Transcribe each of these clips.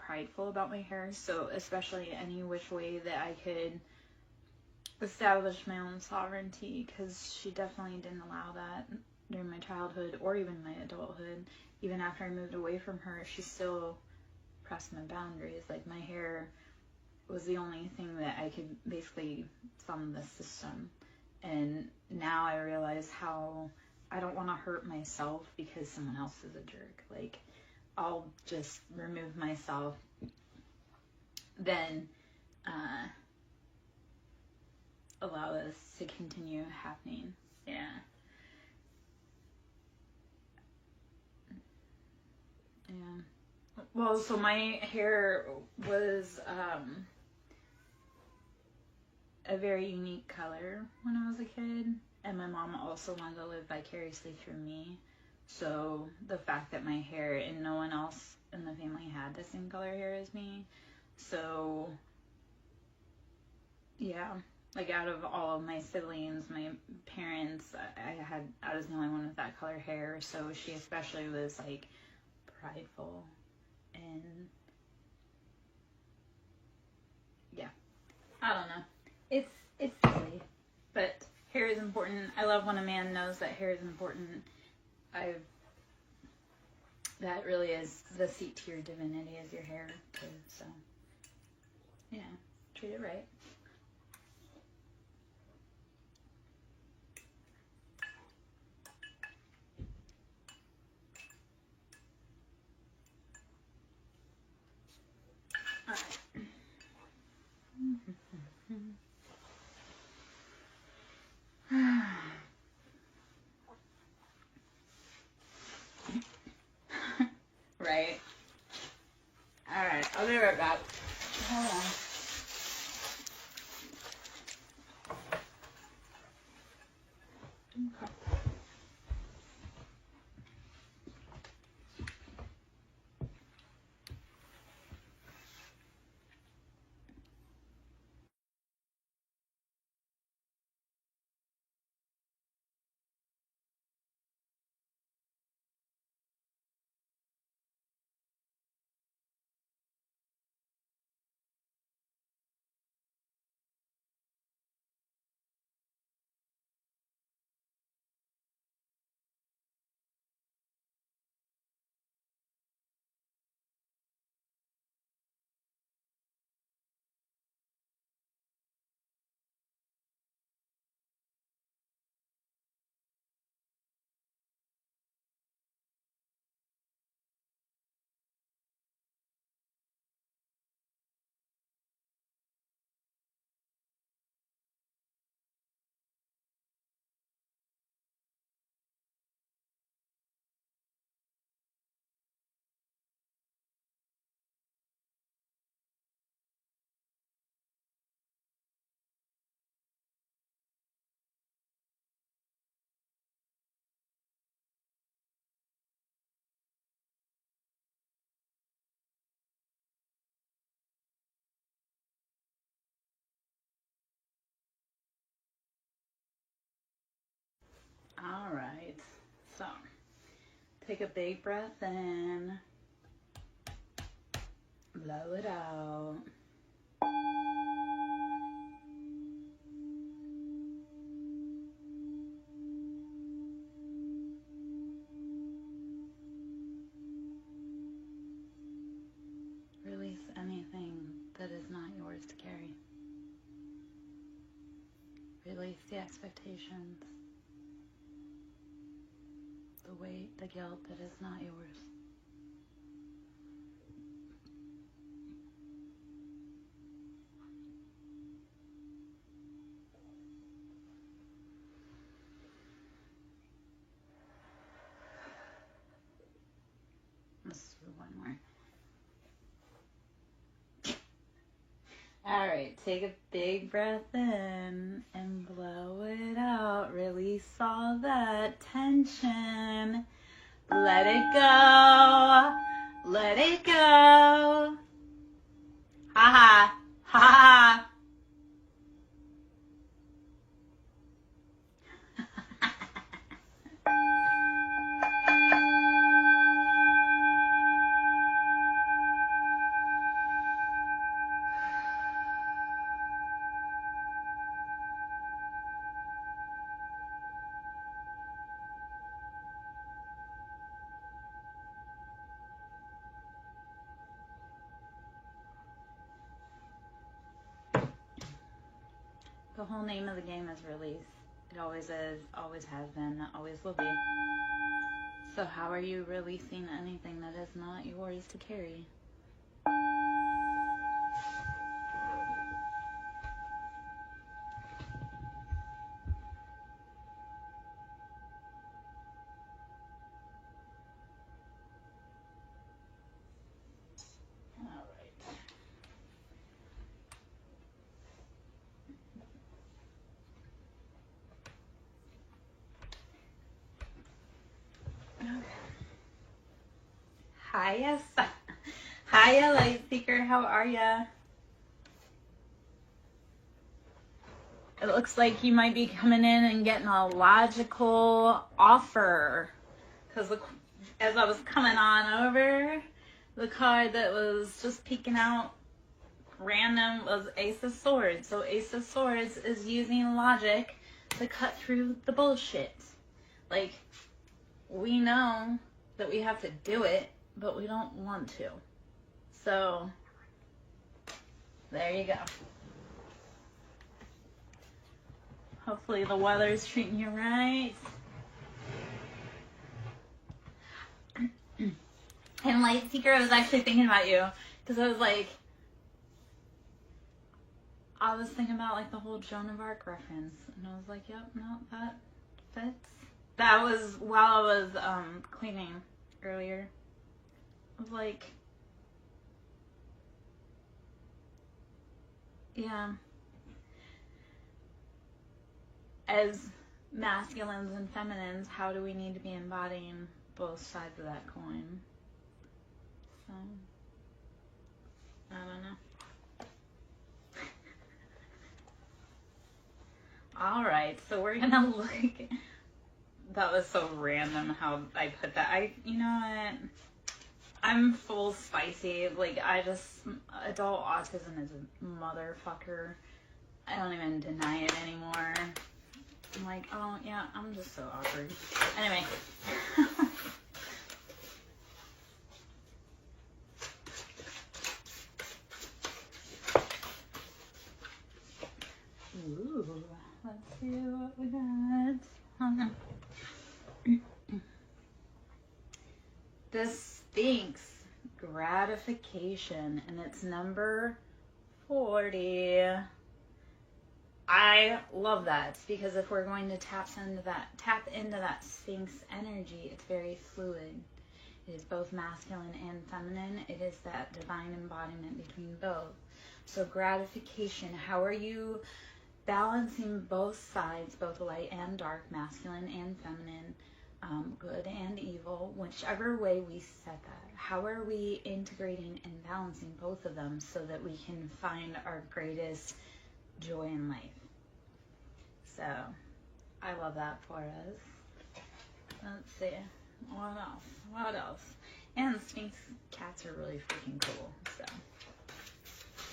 prideful about my hair. So especially any which way that I could establish my own sovereignty, because she definitely didn't allow that during my childhood or even my adulthood. Even after I moved away from her, she still pressed my boundaries. Like, my hair was the only thing that I could basically thumb the system. And now I realize how I don't want to hurt myself because someone else is a jerk. Like, I'll just remove myself, then allow this to continue happening. Yeah. Yeah. Well, so my hair was a very unique color when I was a kid, and my mom also wanted to live vicariously through me. So the fact that my hair, and no one else in the family had the same color hair as me, so yeah, like, out of all of my siblings, my parents, I was the only one with that color hair, so she especially was, like, prideful, and yeah, I don't know. It's silly, but hair is important. I love when a man knows that hair is important. That really is the seat to your divinity, is your hair too. So yeah, treat it right. All right. Right. All right. I'll be right back. Hold on. Okay. All right. So take a big breath in, blow it out. Release anything that is not yours to carry. Release the expectations, the weight, the guilt that is not yours. Let's do one more. All right, take a big breath in and blow it out. Release all that tension. Let it go. Let it go. Ha ha. Ha ha. The whole name of the game is release. It always is, always has been, always will be. So how are you releasing anything that is not yours to carry? Hiya, hiya, Light Seeker. How are ya? It looks like you might be coming in and getting a logical offer. Because as I was coming on over, the card that was just peeking out random was Ace of Swords. So Ace of Swords is using logic to cut through the bullshit. Like, we know that we have to do it, but we don't want to. So, there you go. Hopefully the weather's treating you right. And Light Seeker, I was actually thinking about you. Because I was like, I was thinking about like the whole Joan of Arc reference. And I was like, yep, no, that fits. That was while I was cleaning earlier. I was like, yeah. As masculines and feminines, how do we need to be embodying both sides of that coin? So, I don't know. Alright, so we're gonna look. That was so random how I put that. You know what? I'm full spicy. Like, adult autism is a motherfucker. I don't even deny it anymore. I'm like, oh, yeah, I'm just so awkward. Anyway. Ooh, let's see what we got. The Sphinx, gratification, and it's number 40. I love that because if we're going to tap into that Sphinx energy, it's very fluid. It is both masculine and feminine. It is that divine embodiment between both. So gratification, how are you balancing both sides, both light and dark, masculine and feminine, good and evil, whichever way we set that? How are we integrating and balancing both of them so that we can find our greatest joy in life? So, I love that for us. Let's see. What else? And Sphinx cats are really freaking cool. So,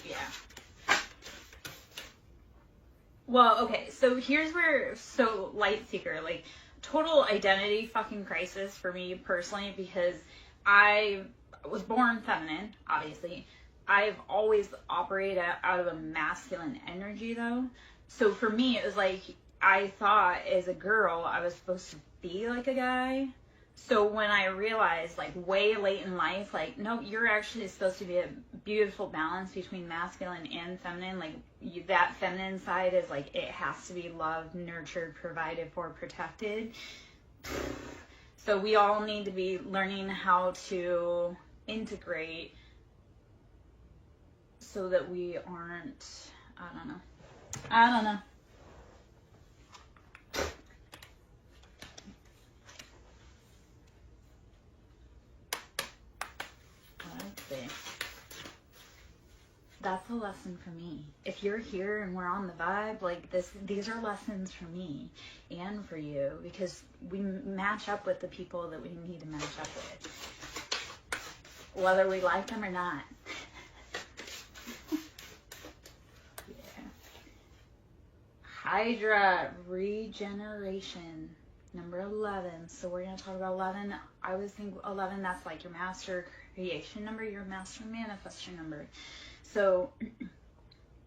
yeah. Well, okay, so here's where, Light Seeker, like, total identity fucking crisis for me personally, because I was born feminine, obviously. I've always operated out of a masculine energy, though. So for me, it was like, I thought as a girl, I was supposed to be like a guy. So when I realized, like, way late in life, like, no, you're actually supposed to be a beautiful balance between masculine and feminine. Like, that feminine side is, like, it has to be loved, nurtured, provided for, protected. So we all need to be learning how to integrate so that we aren't, I don't know. Let's see. That's a lesson for me. If you're here and we're on the vibe, like these are lessons for me and for you, because we match up with the people that we need to match up with, whether we like them or not. Hydra, regeneration, number 11. So we're going to talk about 11. I always think 11, that's like your master creation number, your master manifestation number. So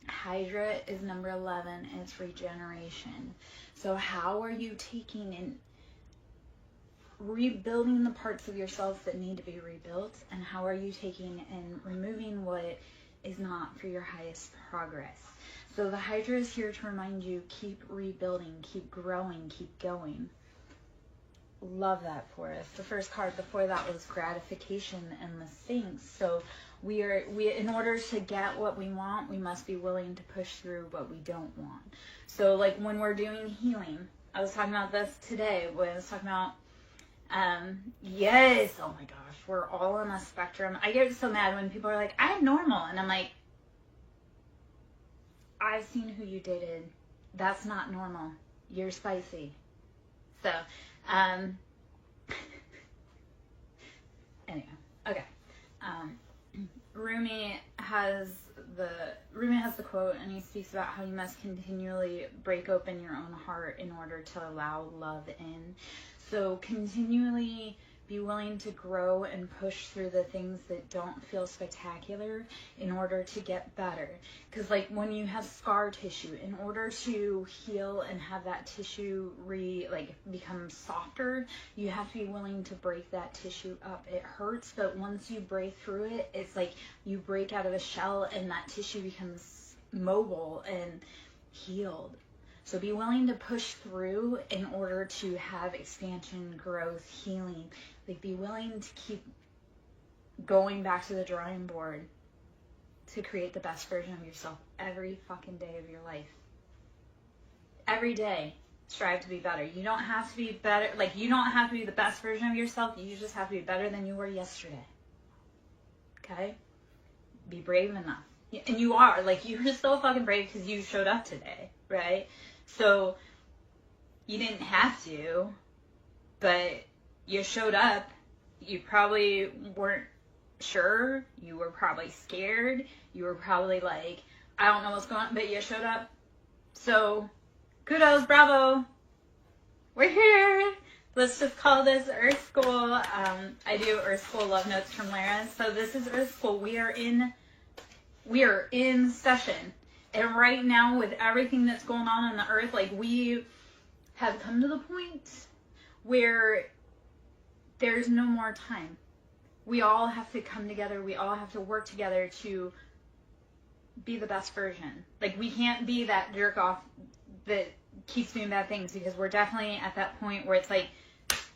Hydra is number 11, and it's regeneration. So how are you taking and rebuilding the parts of yourself that need to be rebuilt, and how are you taking and removing what is not for your highest progress? So the Hydra is here to remind you, keep rebuilding, keep growing, keep going. Love that for us. The first card before that was gratification and the Sphinx. So we in order to get what we want, we must be willing to push through what we don't want. So like when we're doing healing, I was talking about this today when I was talking about yes, oh my gosh, we're all on a spectrum. I get so mad when people are like, I'm normal, and I'm like, I've seen who you dated. That's not normal. You're spicy. So anyway, okay. Rumi has the quote, and he speaks about how you must continually break open your own heart in order to allow love in. So continually be willing to grow and push through the things that don't feel spectacular in order to get better. Because like when you have scar tissue, in order to heal and have that tissue become softer, you have to be willing to break that tissue up. It hurts, but once you break through it, it's like you break out of a shell and that tissue becomes mobile and healed. So be willing to push through in order to have expansion, growth, healing. Like be willing to keep going back to the drawing board to create the best version of yourself every fucking day of your life. Every day, strive to be better. You don't have to be better, like you don't have to be the best version of yourself. You just have to be better than you were yesterday. Okay? Be brave enough. And you are, like you're so fucking brave because you showed up today, right? So you didn't have to, but you showed up. You probably weren't sure. You were probably scared. You were probably like, I don't know what's going on, but you showed up. So kudos, bravo. We're here. Let's just call this Earth School. I do Earth School Love Notes from Lara. So this is Earth School. We are in session. And right now, with everything that's going on the earth, like we have come to the point where there's no more time. We all have to come together. We all have to work together to be the best version. Like we can't be that jerk off that keeps doing bad things, because we're definitely at that point where it's like,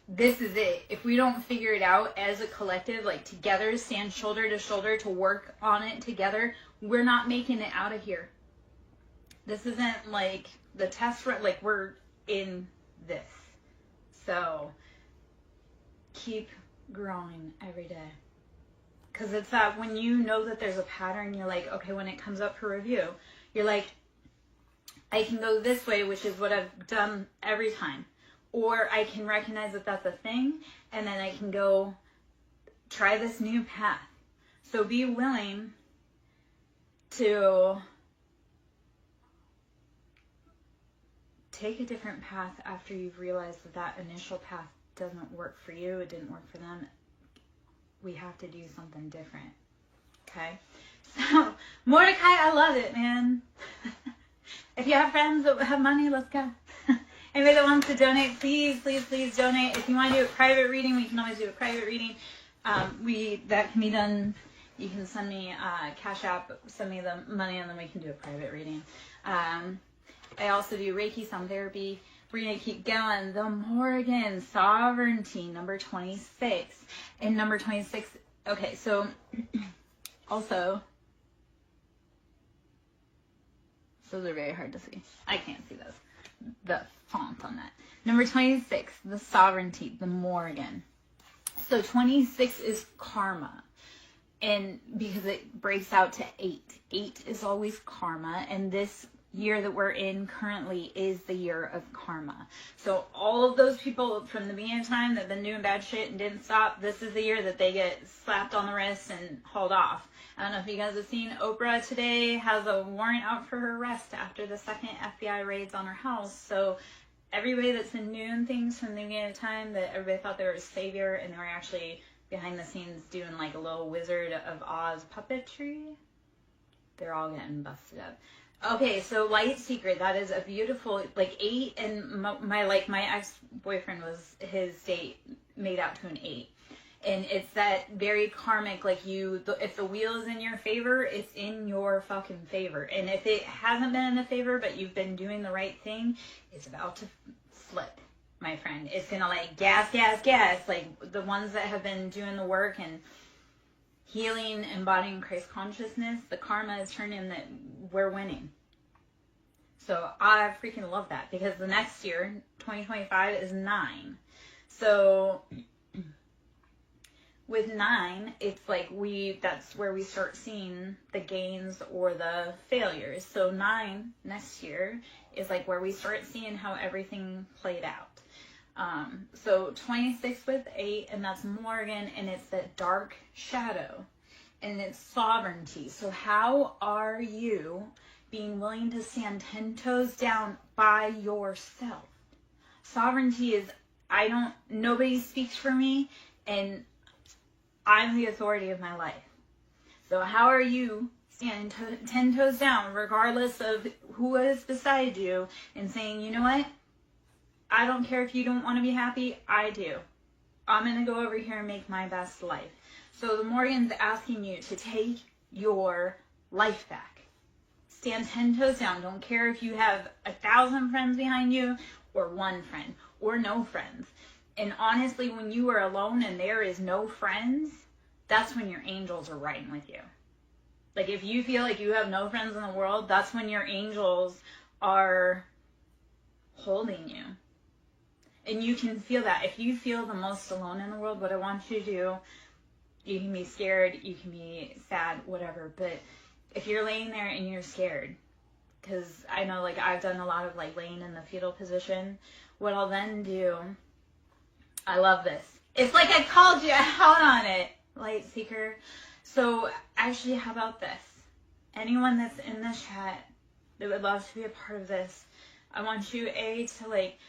this is it. If we don't figure it out as a collective, like together, stand shoulder to shoulder to work on it together, we're not making it out of here. This isn't like the test run, like we're in this. So keep growing every day. Because it's that when you know that there's a pattern, you're like, okay, when it comes up for review, you're like, I can go this way, which is what I've done every time. Or I can recognize that that's a thing, and then I can go try this new path. So be willing to take a different path after you've realized that initial path doesn't work for you, it didn't work for them. We have to do something different. Okay? So, Mordecai, I love it, man. If you have friends that have money, let's go. Anybody that wants to donate, please, please, please donate. If you want to do a private reading, we can always do a private reading. That can be done. You can send me Cash App, send me the money, and then we can do a private reading. I also do Reiki, sound therapy. We're going to keep going. The Morgan Sovereignty, number 26. And number 26, okay, so also, those are very hard to see. I can't see those. The font on that. Number 26, the Sovereignty, the Morgan. So 26 is karma. And because it breaks out to 8. 8 is always karma. And this year that we're in currently is the year of karma. So all of those people from the beginning of time that have been doing bad shit and didn't stop, this is the year that they get slapped on the wrist and hauled off. I don't know if you guys have seen, Oprah today has a warrant out for her arrest after the second FBI raids on her house. So everybody that's been doing things from the beginning of time that everybody thought they were a savior, and they were actually behind the scenes doing like a little Wizard of Oz puppetry, they're all getting busted up. Okay, so Light Secret, that is a beautiful, like 8, and my ex-boyfriend was, his date made out to an 8. And it's that very karmic, like if the wheel is in your favor, it's in your fucking favor. And if it hasn't been in the favor, but you've been doing the right thing, it's about to flip, my friend. It's gonna like gas, like the ones that have been doing the work and healing, embodying Christ consciousness, the karma is turning that we're winning. So I freaking love that, because the next year, 2025, is 9. So with 9, it's like that's where we start seeing the gains or the failures. So 9 next year is like where we start seeing how everything played out. So 26 with 8, and that's Morgan, and it's that dark shadow, and it's sovereignty. So how are you being willing to stand 10 toes down by yourself? Sovereignty is, nobody speaks for me, and I'm the authority of my life. So how are you standing 10 toes down, regardless of who is beside you, and saying, you know what? I don't care if you don't want to be happy. I do. I'm going to go over here and make my best life. So the Morgan's asking you to take your life back. Stand 10 toes down. Don't care if you have 1,000 friends behind you, or one friend, or no friends. And honestly, when you are alone and there is no friends, that's when your angels are riding with you. Like if you feel like you have no friends in the world, that's when your angels are holding you. And you can feel that. If you feel the most alone in the world, what I want you to do, you can be scared, you can be sad, whatever. But if you're laying there and you're scared, because I know like I've done a lot of like laying in the fetal position, what I'll then do, I love this. It's like I called you out on it, Light Seeker. So actually, how about this? Anyone that's in the chat that would love to be a part of this, I want you, to like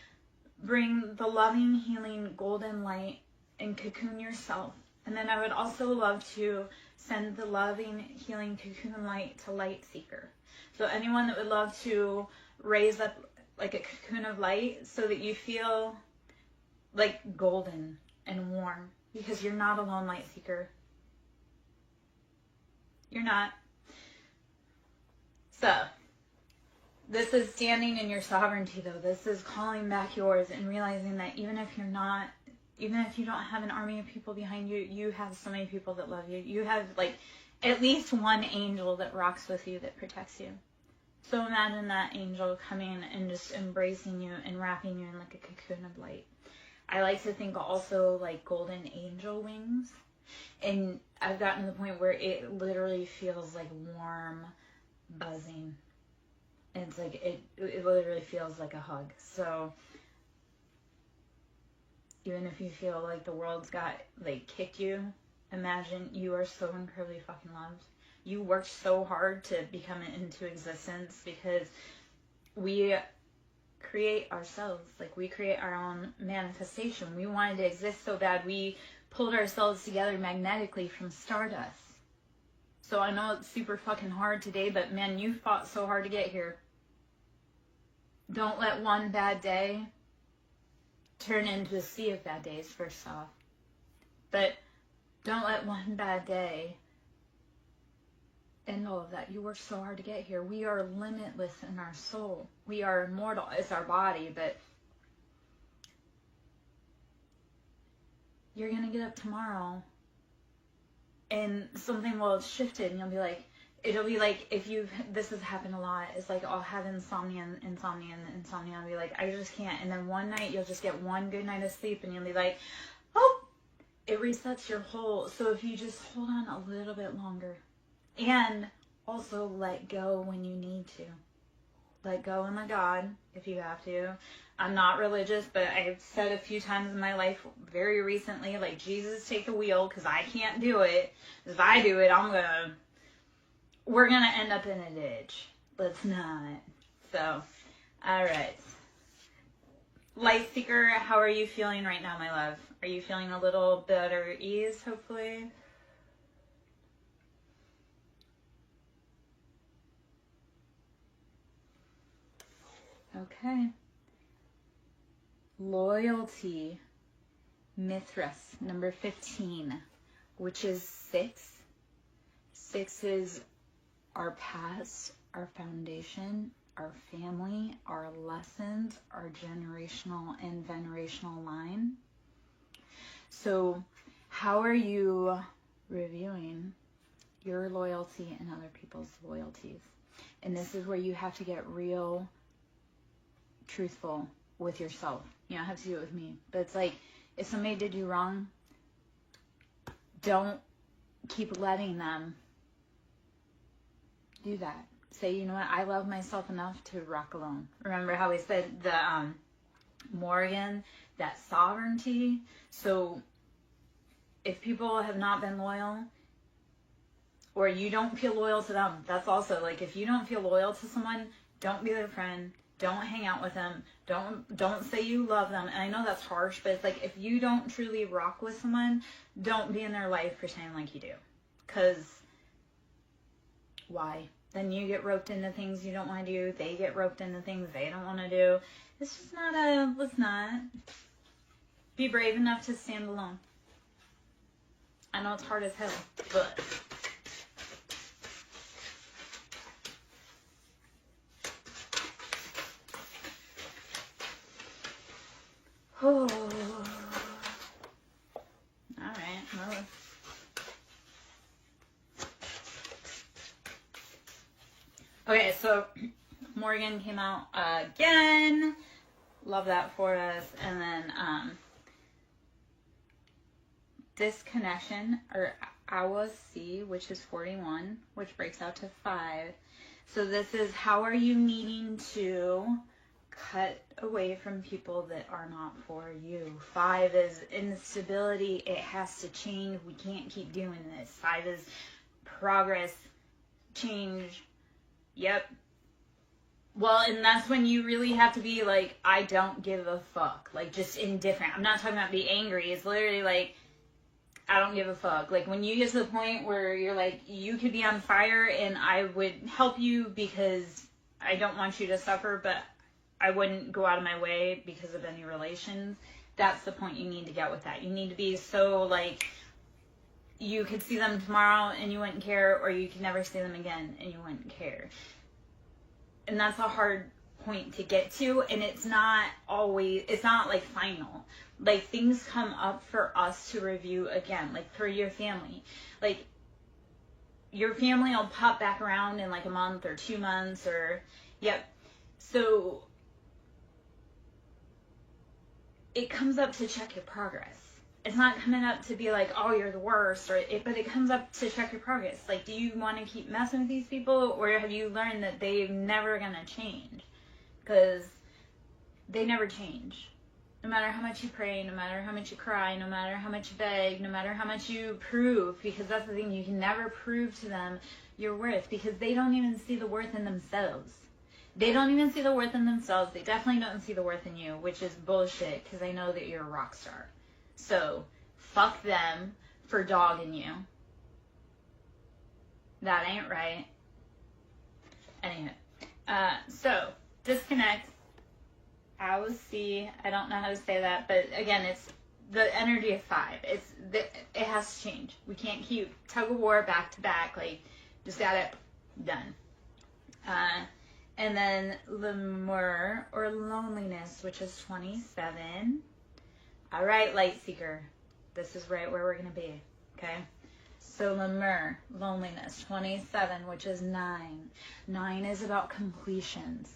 bring the loving, healing, golden light and cocoon yourself. And then I would also love to send the loving, healing, cocoon light to Light Seeker. So anyone that would love to raise up like a cocoon of light so that you feel like golden and warm, because you're not alone, Light Seeker. You're not. So this is standing in your sovereignty, though. This is calling back yours and realizing that even if you don't have an army of people behind you, you have so many people that love you. You have like at least one angel that rocks with you, that protects you. So imagine that angel coming and just embracing you and wrapping you in like a cocoon of light. I like to think also like golden angel wings. And I've gotten to the point where it literally feels like warm buzzing. And it's like, it literally feels like a hug. So even if you feel like the world's got, like, kicked you, imagine you are so incredibly fucking loved. You worked so hard to become into existence, because we create ourselves. Like, we create our own manifestation. We wanted to exist so bad, we pulled ourselves together magnetically from stardust. So I know it's super fucking hard today, but man, you fought so hard to get here. Don't let one bad day turn into a sea of bad days, first off. But don't let one bad day end all of that. You worked so hard to get here. We are limitless in our soul. We are immortal. It's our body, but you're going to get up tomorrow and something will have shifted, and you'll be like, it'll be like, this has happened a lot. It's like, I'll have insomnia. I'll be like, I just can't. And then one night you'll just get one good night of sleep, and you'll be like, oh, it resets your whole. So if you just hold on a little bit longer, and also let go when you need to. Let go and let God if you have to. I'm not religious, but I've said a few times in my life very recently, like, Jesus, take the wheel, because I can't do it. If I do it, we're going to end up in a ditch. Let's not. So, all right. Light Seeker, how are you feeling right now, my love? Are you feeling a little better ease, hopefully? Okay. Loyalty. Mithras, number 15, which is 6. 6 is our past, our foundation, our family, our lessons, our generational and venerational line. So how are you reviewing your loyalty and other people's loyalties? And this is where you have to get real, truthful with yourself. You don't have to do it with me. But it's like, if somebody did you wrong, don't keep letting them do that. Say, you know what, I love myself enough to rock alone. Remember how we said the Morgan, that sovereignty? So if people have not been loyal, or you don't feel loyal to them, that's also like, if you don't feel loyal to someone, don't be their friend. Don't hang out with them. Don't say you love them. And I know that's harsh, but it's like, if you don't truly rock with someone, don't be in their life pretending like you do. Because why? Then you get roped into things you don't want to do. They get roped into things they don't want to do. It's just not let's not. Be brave enough to stand alone. I know it's hard as hell, but... Oh. Alright, well. Okay, so Morgan came out again. Love that for us. And then disconnection, or Awasi, which is 41, which breaks out to 5. So this is, how are you needing to cut away from people that are not for you? 5 is instability. It has to change. We can't keep doing this. 5 is progress, change. Yep. Well, and that's when you really have to be like, I don't give a fuck. Like, just indifferent. I'm not talking about be angry. It's literally like, I don't give a fuck. Like, when you get to the point where you're like, you could be on fire and I would help you because I don't want you to suffer, but I wouldn't go out of my way because of any relations. That's the point you need to get with that. You need to be so, like, you could see them tomorrow and you wouldn't care, or you could never see them again and you wouldn't care. And that's a hard point to get to, and it's not always, it's not like final. Like, things come up for us to review again, like for your family. Like, your family will pop back around in like a month or 2 months, or, yep. So it comes up to check your progress. It's not coming up to be like, oh, you're the worst, but it comes up to check your progress. Like, do you want to keep messing with these people, or have you learned that they're never going to change? Because they never change. No matter how much you pray, no matter how much you cry, no matter how much you beg, no matter how much you prove, because that's the thing, you can never prove to them your worth, because they don't even see the worth in themselves. They don't even see the worth in themselves. They definitely don't see the worth in you, which is bullshit, because I know that you're a rock star. So, fuck them for dogging you. That ain't right. Anyway. So, disconnect. I don't know how to say that, but again, it's the energy of 5. It has to change. We can't keep tug of war back to back. Like, just got it done. And then Lemur, or loneliness, which is 27. All right, light seeker. This is right where we're going to be, okay? So Lemur, loneliness, 27, which is 9. 9 is about completions.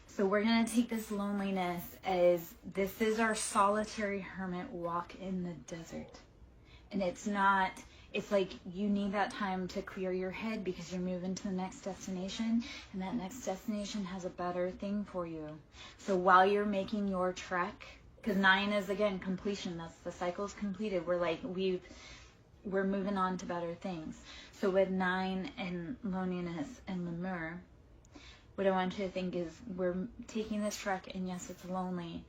So we're going to take this loneliness as, this is our solitary hermit walk in the desert. And it's not, it's like you need that time to clear your head because you're moving to the next destination, and that next destination has a better thing for you. So while you're making your trek, because 9 is, again, completion. That's the cycle's completed. We're like, we're moving on to better things. So with 9 and loneliness and Lemur, what I want you to think is, we're taking this trek, and yes, it's lonely,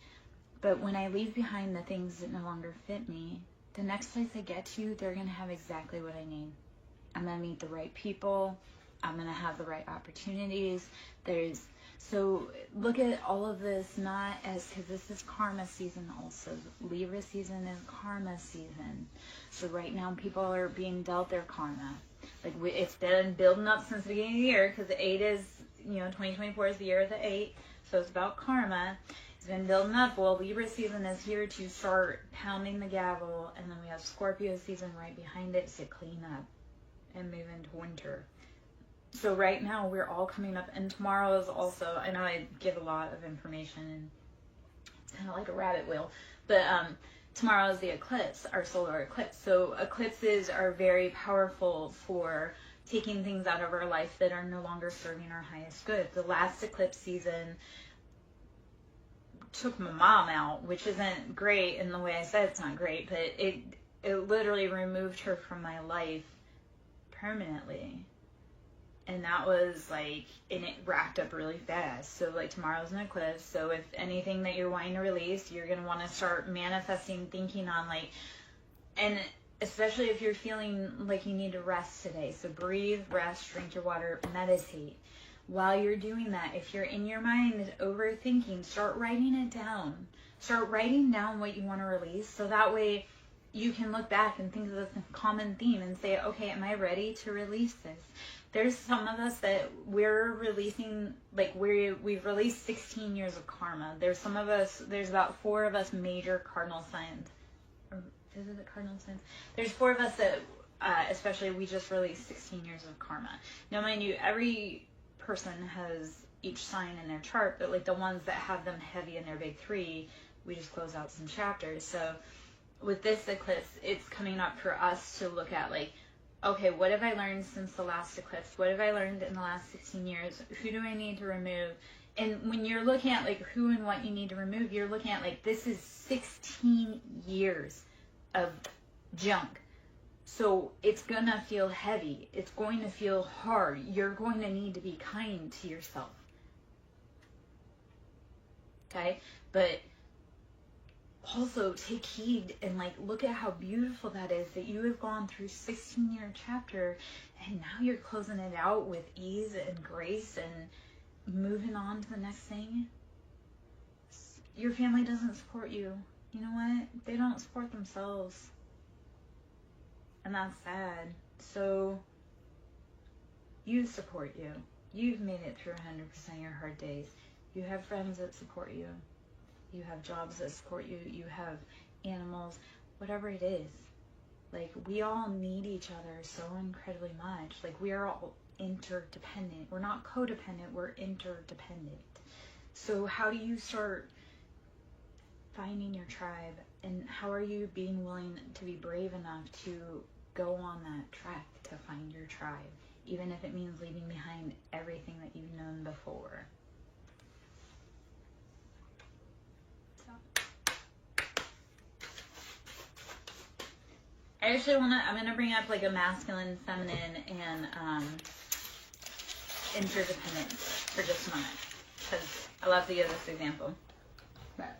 but when I leave behind the things that no longer fit me, the next place I get to, they're going to have exactly what I need. I'm going to meet the right people. I'm going to have the right opportunities. There's So look at all of this not as, because this is karma season also. Libra season is karma season. So right now people are being dealt their karma. Like it's been building up since the beginning of the year, because the 8 is, 2024 is the year of the 8. So it's about karma. It's been building up. Well, Libra season is here to start pounding the gavel. And then we have Scorpio season right behind it to clean up and move into winter. So right now we're all coming up, and tomorrow is also, I know I give a lot of information and it's kind of like a rabbit wheel, but tomorrow is the eclipse, our solar eclipse. So eclipses are very powerful for taking things out of our life that are no longer serving our highest good. The last eclipse season took my mom out, which isn't great in the way I said it's not great, but it literally removed her from my life permanently. And that was like, and it racked up really fast. So like tomorrow's an eclipse. So if anything that you're wanting to release, you're going to want to start manifesting, thinking on like, and especially if you're feeling like you need to rest today. So breathe, rest, drink your water, meditate. While you're doing that, if you're in your mind overthinking, start writing it down. Start writing down what you want to release. So that way you can look back and think of the common theme and say, okay, am I ready to release this? There's some of us that we're releasing, like we've released 16 years of karma. There's some of us, there's about 4 of us major cardinal signs. Or is it the cardinal signs? There's 4 of us that, especially we just released 16 years of karma. Now mind you, every person has each sign in their chart, but like the ones that have them heavy in their big 3, we just close out some chapters. So with this eclipse, it's coming up for us to look at like, okay, what have I learned since the last eclipse? What have I learned in the last 16 years? Who do I need to remove? And when you're looking at like who and what you need to remove, you're looking at like this is 16 years of junk. So it's going to feel heavy. It's going to feel hard. You're going to need to be kind to yourself. Okay? But also take heed and like look at how beautiful that is, that you have gone through 16-year chapter and now you're closing it out with ease and grace and moving on to the next thing. Your family doesn't support you. You know what? They don't support themselves. And that's sad. So you support you. You've made it through 100% of your hard days. You have friends that support you. You have jobs that support you. You have animals, whatever it is. Like, we all need each other so incredibly much. Like, we are all interdependent. We're not codependent. We're interdependent. So how do you start finding your tribe? And how are you being willing to be brave enough to go on that track to find your tribe? Even if it means leaving behind everything that you've known before. I actually I'm going to bring up like a masculine, feminine, and interdependence for just a moment. Because I love to give this example. But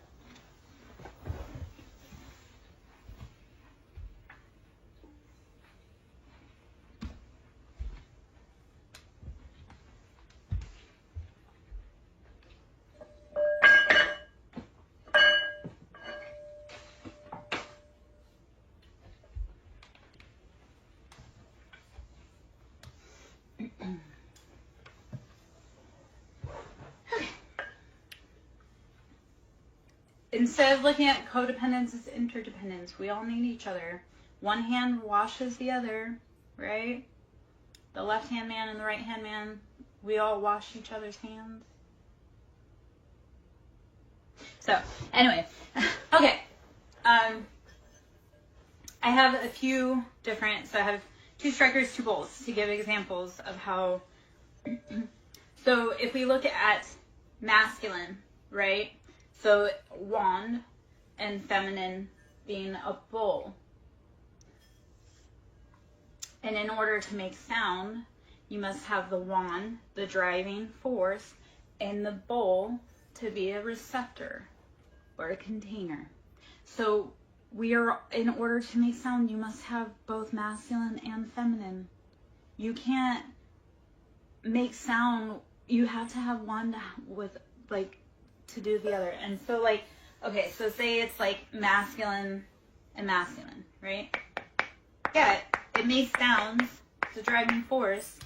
instead of looking at codependence as interdependence, we all need each other. One hand washes the other, right? The left-hand man and the right-hand man, we all wash each other's hands. So, anyway, okay. I have a few different, so I have 2 strikers, 2 bowls to give examples of how. So if we look at masculine, right? So wand and feminine being a bowl. And in order to make sound, you must have the wand, the driving force, and the bowl to be a receptor or a container. So in order to make sound, you must have both masculine and feminine. You can't make sound you have to have one with, like, to do the other. And so, like, okay, so say it's like masculine and masculine, right? Yeah, it makes sounds, it's a driving force,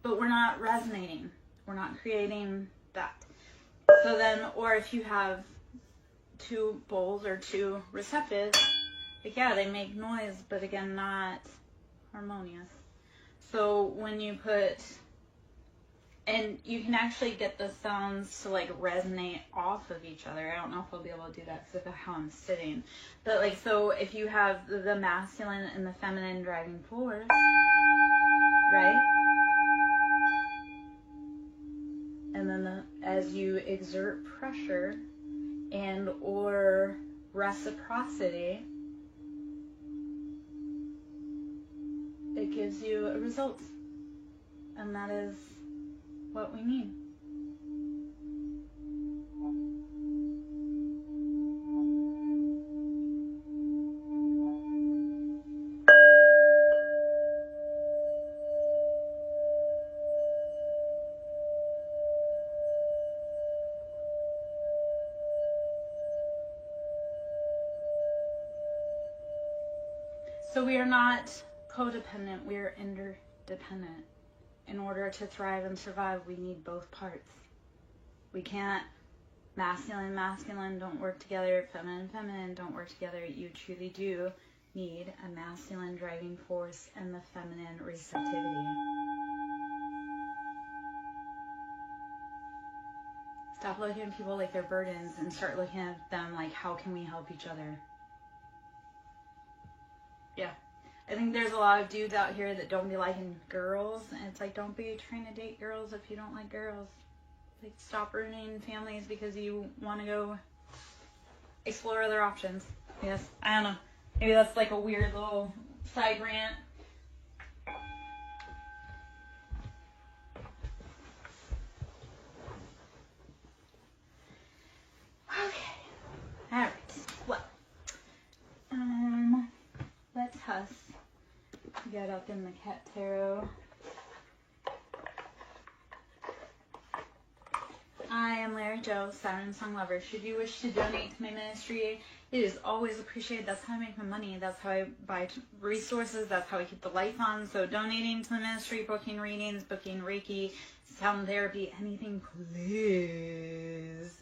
but we're not resonating. We're not creating that. So then, or if you have two poles or two receptives, like, yeah, they make noise, but again, not harmonious. So when you put, and you can actually get the sounds to, like, resonate off of each other. I don't know if I'll be able to do that because of how I'm sitting. But, like, so if you have the masculine and the feminine driving force, right? And then as you exert pressure and or reciprocity, it gives you a result. And that is what we need. So we are not codependent, we are interdependent. In order to thrive and survive, we need both parts. We can't, masculine, masculine don't work together, feminine, feminine don't work together. You truly do need a masculine driving force and the feminine receptivity. Stop looking at people like they're burdens and start looking at them like, how can we help each other? Yeah. I think there's a lot of dudes out here that don't be liking girls, and it's like, don't be trying to date girls if you don't like girls. Like, stop ruining families because you want to go explore other options. Yes, I don't know. Maybe that's like a weird little side rant. Okay. Alright. Well, let's get up in the cat tarot. I am Larry Joe, SirenSong lover. Should you wish to donate to my ministry, it is always appreciated. That's how I make my money. That's how I buy resources. That's how I keep the lights on. So donating to the ministry, booking readings, booking Reiki, sound therapy, anything, please.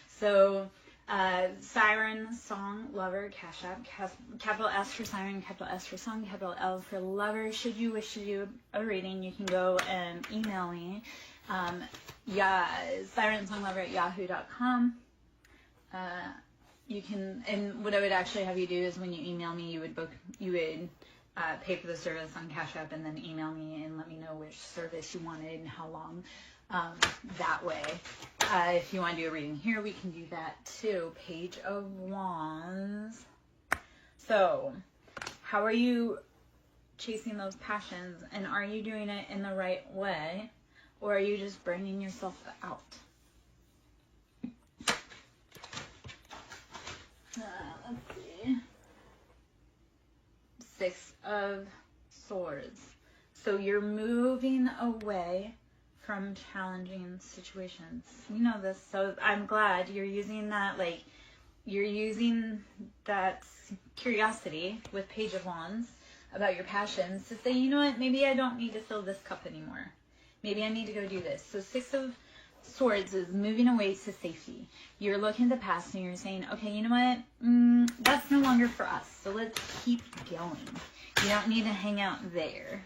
So SirenSong lover, Cash App, capital S for Siren, capital S for Song, capital L for lover. Should you wish to do a reading, you can go and email me. SirenSonglover@yahoo.com. You can, and what I would actually have you do is when you email me, you would pay for the service on Cash App and then email me and let me know which service you wanted and how long. That way, if you want to do a reading here, we can do that too. Page of Wands. So, how are you chasing those passions, and are you doing it in the right way, or are you just burning yourself out? Let's see. Six of Swords. So you're moving away from challenging situations. You know this, so I'm glad you're using that, like, you're using that curiosity with Page of Wands about your passions to say, you know what, maybe I don't need to fill this cup anymore. Maybe I need to go do this. So Six of Swords is moving away to safety. You're looking at the past and you're saying, okay, you know what, that's no longer for us, so let's keep going. You don't need to hang out there.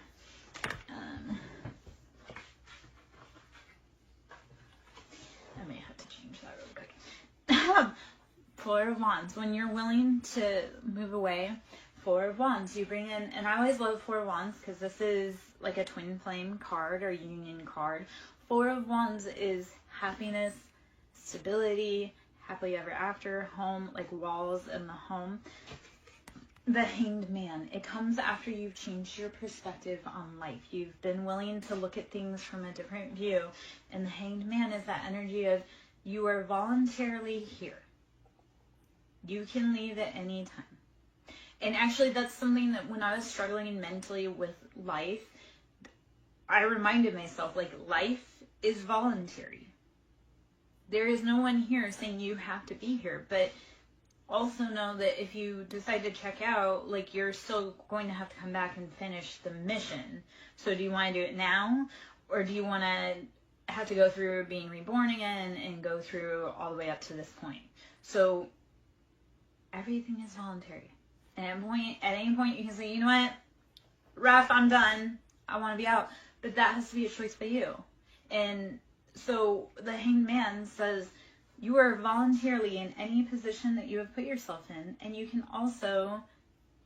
I may have to change that real quick. Four of Wands. When you're willing to move away, Four of Wands, you bring in, and I always love Four of Wands because this is like a twin flame card or union card. Four of Wands is happiness, stability, happily ever after, home, like walls in the home. The Hanged Man. It comes after you've changed your perspective on life. You've been willing to look at things from a different view. And the Hanged Man is that energy of you are voluntarily here. You can leave at any time. And actually, that's something that when I was struggling mentally with life, I reminded myself, like, life is voluntary. There is no one here saying you have to be here, but also know that if you decide to check out, like, you're still going to have to come back and finish the mission. So do you want to do it now, or do you want to have to go through being reborn again and go through all the way up to this point? So everything is voluntary. And at any point you can say, you know what, Raph, I'm done. I want to be out. But that has to be a choice by you. And so the Hanged Man says you are voluntarily in any position that you have put yourself in, and you can also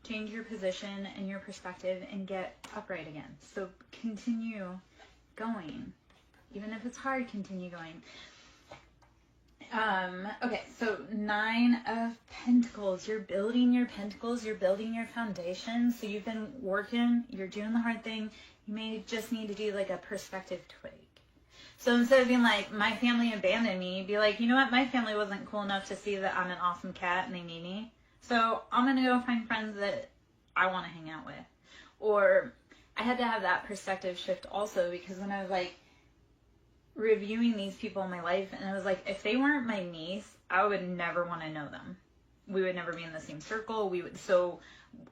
change your position and your perspective and get upright again. So continue going. Even if it's hard, continue going. Okay, so 9 of Pentacles. You're building your pentacles. You're building your foundation. So you've been working. You're doing the hard thing. You may just need to do like a perspective tweak. So instead of being like, my family abandoned me, be like, you know what? My family wasn't cool enough to see that I'm an awesome cat and they need me. So I'm going to go find friends that I want to hang out with. Or I had to have that perspective shift also, because when I was like, reviewing these people in my life, and I was like, if they weren't my niece, I would never want to know them. We would never be in the same circle. So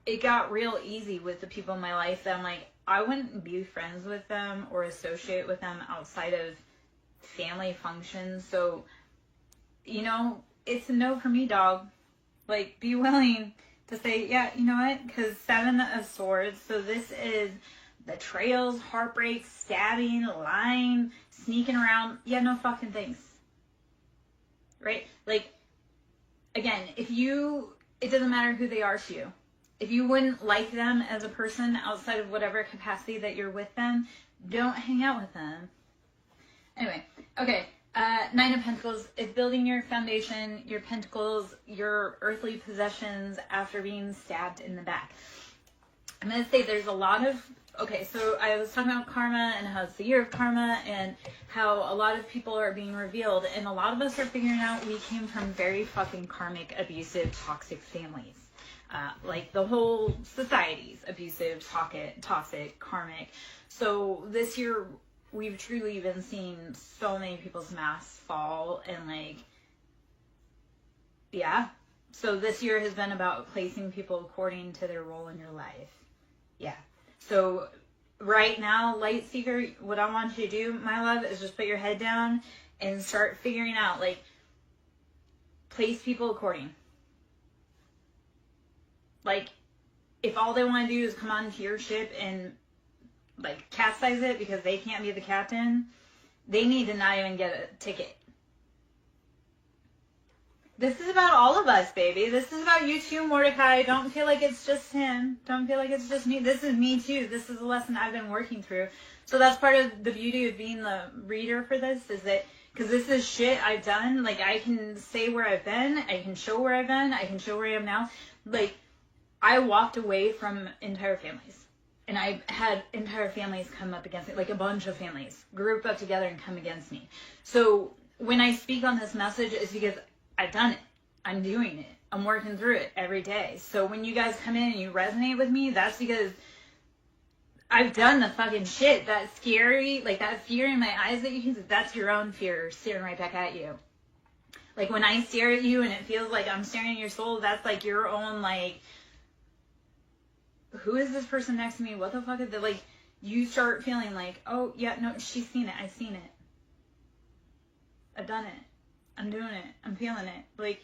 it got real easy with the people in my life that I'm like, I wouldn't be friends with them or associate with them outside of family functions. So, you know, it's a no for me, dog. Like, be willing to say, yeah, you know what? Because 7 of Swords, so this is betrayals, heartbreaks, stabbing, lying, sneaking around. Yeah, no fucking thanks. Right? Like, again, it doesn't matter who they are to you. If you wouldn't like them as a person outside of whatever capacity that you're with them, don't hang out with them. Anyway, okay. 9 of Pentacles is building your foundation, your pentacles, your earthly possessions after being stabbed in the back. I'm going to say there's a lot of... Okay, so I was talking about karma and how it's the year of karma and how a lot of people are being revealed, and a lot of us are figuring out we came from very fucking karmic, abusive, toxic families. Like the whole society's abusive, toxic, karmic. So this year we've truly been seeing so many people's masks fall, and like, yeah. So this year has been about placing people according to their role in your life. Yeah. So right now, Light Seeker, what I want you to do, my love, is just put your head down and start figuring out, like, place people according. Like, if all they want to do is come onto your ship and, like, capsize it because they can't be the captain, they need to not even get a ticket. This is about all of us, baby. This is about you too, Mordecai. Don't feel like it's just him. Don't feel like it's just me. This is me too. This is a lesson I've been working through. So that's part of the beauty of being the reader for this, is that, because this is shit I've done. Like, I can say where I've been. I can show where I've been. I can show where I am now. Like, I walked away from entire families. And I had entire families come up against me. Like, a bunch of families group up together and come against me. So when I speak on this message, it's because I've done it. I'm doing it. I'm working through it every day. So when you guys come in and you resonate with me, that's because I've done the fucking shit. That scary, like that fear in my eyes that you can see, that's your own fear staring right back at you. Like when I stare at you and it feels like I'm staring at your soul, that's like your own, like, who is this person next to me? What the fuck is that? Like, you start feeling like, oh yeah, no, she's seen it. I've seen it. I've done it. I'm doing it. I'm feeling it. Like,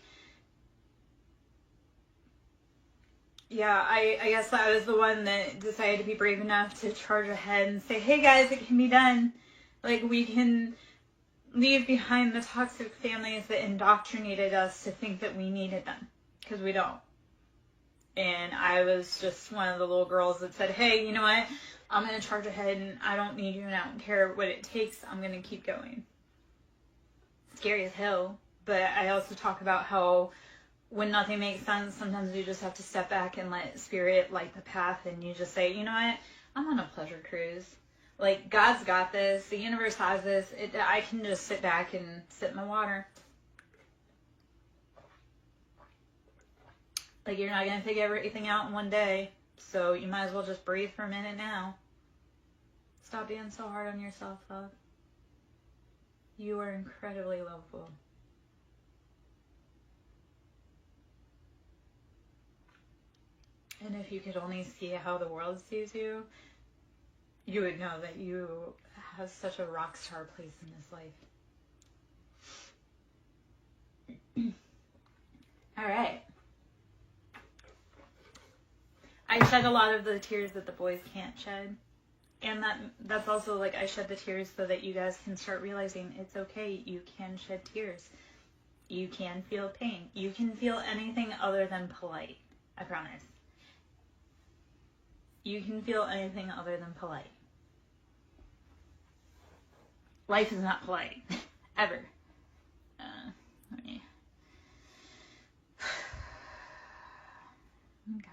yeah, I guess I was the one that decided to be brave enough to charge ahead and say, hey guys, it can be done. Like, we can leave behind the toxic families that indoctrinated us to think that we needed them, because we don't. And I was just one of the little girls that said, hey, you know what? I'm going to charge ahead and I don't need you and I don't care what it takes. I'm going to keep going. Scary as hell, but I also talk about how when nothing makes sense, sometimes you just have to step back and let spirit light the path, and you just say, you know what, I'm on a pleasure cruise. Like, God's got this, the universe has this, I can just sit back and sip my water. Like, you're not going to figure everything out in one day, so you might as well just breathe for a minute now. Stop being so hard on yourself, love. You are incredibly lovable. And if you could only see how the world sees you, you would know that you have such a rock star place in this life. All right. I shed a lot of the tears that the boys can't shed. And that's also like I shed the tears so that you guys can start realizing it's okay. You can shed tears. You can feel pain. You can feel anything other than polite. I promise. You can feel anything other than polite. Life is not polite. Ever. Let me... Okay.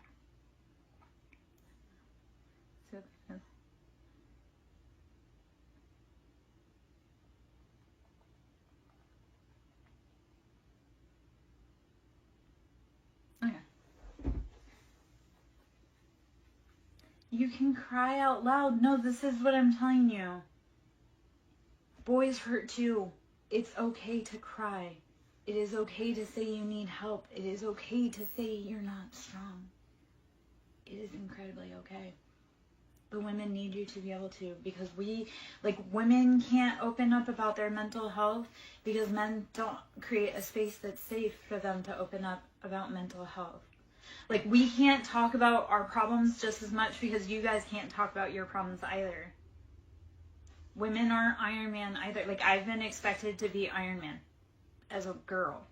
So, okay. You can cry out loud. No, this is what I'm telling you. Boys hurt too. It's okay to cry. It is okay to say you need help. It is okay to say you're not strong. It is incredibly okay. The women need you to be able to, because women can't open up about their mental health because men don't create a space that's safe for them to open up about mental health. Like, we can't talk about our problems just as much because you guys can't talk about your problems either. Women aren't Iron Man either. Like, I've been expected to be Iron Man as a girl.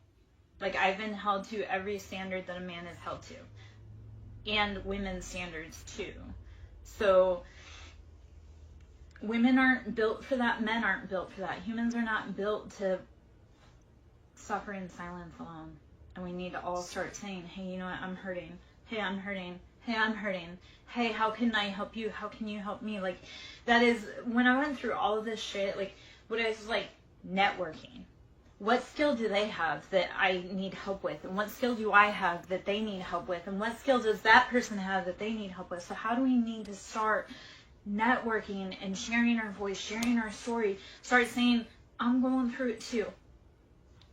Like, I've been held to every standard that a man is held to. And women's standards, too. So, women aren't built for that. Men aren't built for that. Humans are not built to suffer in silence alone. And we need to all start saying, hey, you know what, I'm hurting. Hey, I'm hurting. Hey, I'm hurting. Hey, how can I help you? How can you help me? Like, that is, when I went through all of this shit, like, what I was like, networking. What skill do they have that I need help with? And what skill do I have that they need help with? And what skill does that person have that they need help with? So how do we need to start networking and sharing our voice, sharing our story, start saying, I'm going through it too.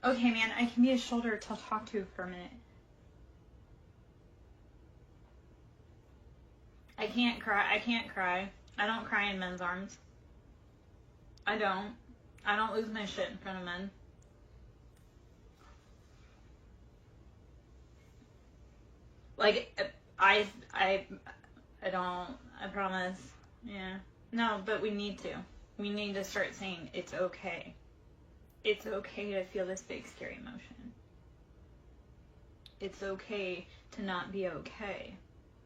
Okay, man, I can be a shoulder to talk to for a minute. I can't cry. I don't cry in men's arms. I don't lose my shit in front of men. Like, I don't, I promise. Yeah. No, but we need to. We need to start saying it's okay. It's okay to feel this big, scary emotion. It's okay to not be okay.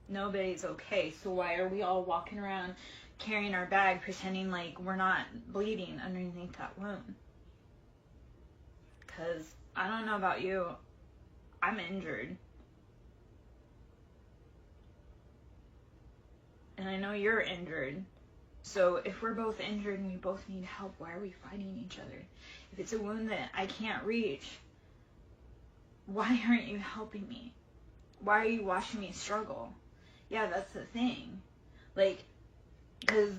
Nobody's okay. So why are we all walking around carrying our bag, pretending like we're not bleeding underneath that wound? Because I don't know about you, I'm injured. And I know you're injured. So if we're both injured and we both need help, why are we fighting each other? If it's a wound that I can't reach, why aren't you helping me? Why are you watching me struggle? Yeah, that's the thing. Like, because,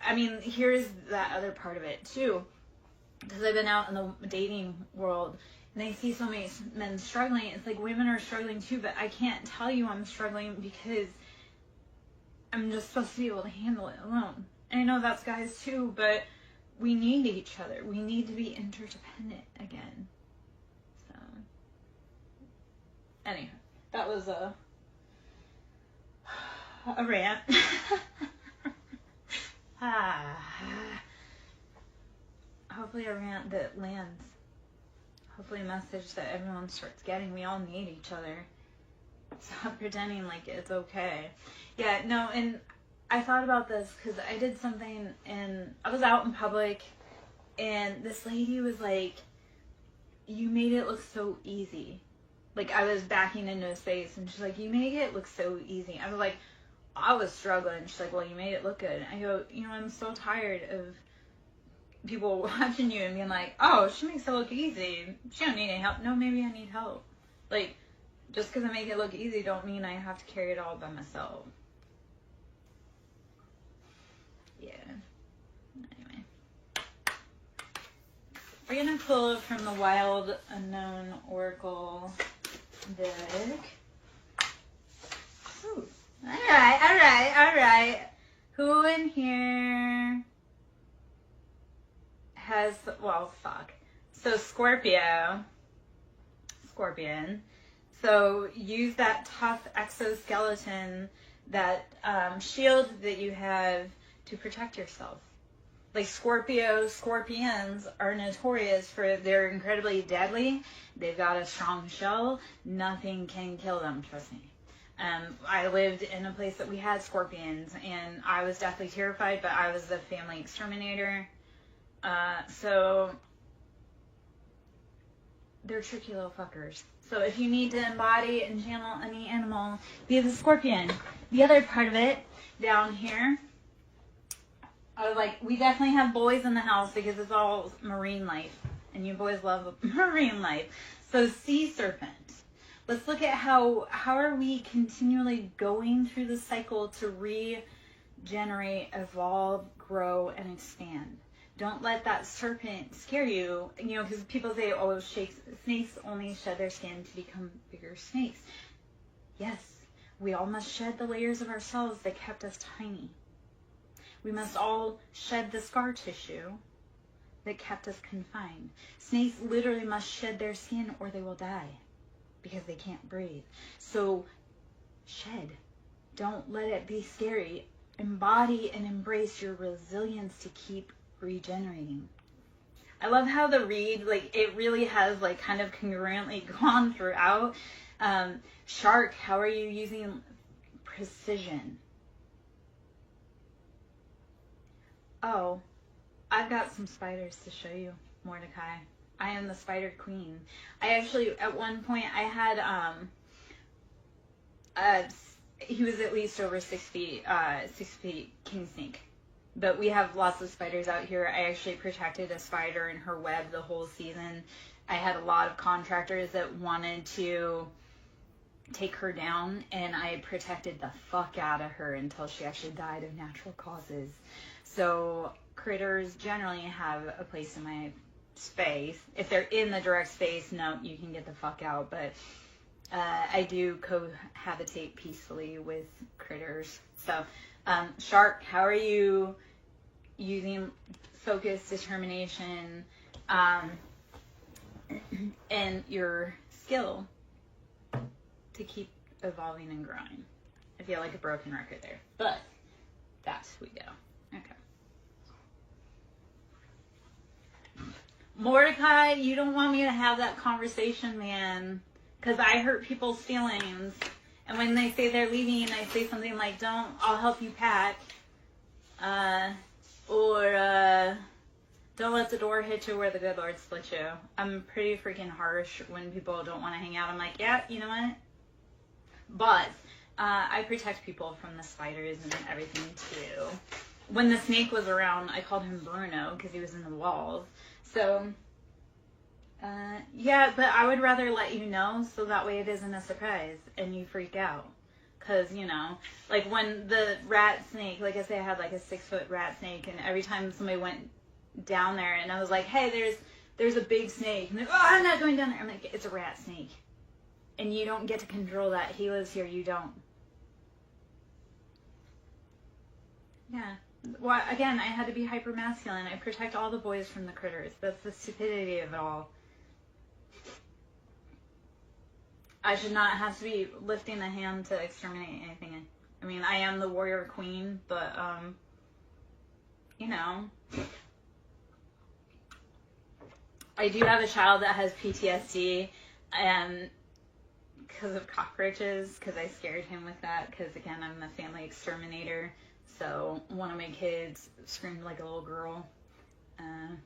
I mean, here's that other part of it, too. Because I've been out in the dating world, and I see so many men struggling. It's like women are struggling, too, but I can't tell you I'm struggling because I'm just supposed to be able to handle it alone. And I know that's guys, too, but we need each other. We need to be interdependent again. So, anyway, that was a rant. Hopefully a rant that lands. Hopefully a message that everyone starts getting. We all need each other. Stop pretending like it's okay. Yeah, no, and I thought about this because I did something and I was out in public and this lady was like, you made it look so easy. Like, I was backing into a space and she's like, you made it look so easy. I was like, I was struggling. She's like, well, you made it look good. I go, you know, I'm so tired of people watching you and being like, oh, she makes it look easy. She don't need any help. No, maybe I need help. Like, just because I make it look easy don't mean I have to carry it all by myself. Yeah. Anyway. We're going to pull from the Wild Unknown Oracle deck. Ooh. All right. Who in here has, well, fuck. So Scorpion. So use that tough exoskeleton, that shield that you have to protect yourself. Like scorpions are notorious for, they're incredibly deadly. They've got a strong shell. Nothing can kill them, trust me. I lived in a place that we had scorpions, and I was deathly terrified, but I was the family exterminator. So they're tricky little fuckers. So if you need to embody and channel any animal, be the scorpion. The other part of it, down here, I was like, we definitely have boys in the house because it's all marine life. And you boys love marine life. So sea serpent. Let's look at how are we continually going through the cycle to regenerate, evolve, grow, and expand. Don't let that serpent scare you. You know, because people say, oh, snakes only shed their skin to become bigger snakes. Yes, we all must shed the layers of ourselves that kept us tiny. We must all shed the scar tissue that kept us confined. Snakes literally must shed their skin or they will die because they can't breathe. So shed. Don't let it be scary. Embody and embrace your resilience to keep regenerating. I love how the read, like, it really has, like, kind of congruently gone throughout. Shark, how are you using precision? Oh, I've got some spiders to show you, Mordecai. I am the spider queen. I actually, at one point, I had, he was at least over 6 feet king snake. But we have lots of spiders out here. I actually protected a spider in her web the whole season. I had a lot of contractors that wanted to take her down, and I protected the fuck out of her until she actually died of natural causes. So critters generally have a place in my space. If they're in the direct space, no, you can get the fuck out. But I do cohabitate peacefully with critters. So, Shark, how are you using focus, determination, and your skill to keep evolving and growing? I feel like a broken record there, but that's we go. Okay. Mordecai, you don't want me to have that conversation, man, because I hurt people's feelings. And when they say they're leaving, I say something like, I'll help you pack. Or don't let the door hit you where the good Lord split you. I'm pretty freaking harsh when people don't want to hang out. I'm like, yeah, you know what? But I protect people from the spiders and everything too. When the snake was around, I called him Bruno because he was in the walls. So, yeah, but I would rather let you know so that way it isn't a surprise and you freak out. Because, you know, like when the rat snake, like I say, I had like a 6-foot rat snake, and every time somebody went down there and I was like, hey, there's a big snake. And they're, oh, I'm not going down there. I'm like, it's a rat snake. And you don't get to control that. He lives here, you don't. Yeah. Well, again, I had to be hyper masculine. I protect all the boys from the critters. That's the stupidity of it all. I should not have to be lifting a hand to exterminate anything. I mean, I am the warrior queen, but, you know, I do have a child that has PTSD, and because of cockroaches, because I scared him with that, because, again, I'm the family exterminator. So one of my kids screamed like a little girl. I'm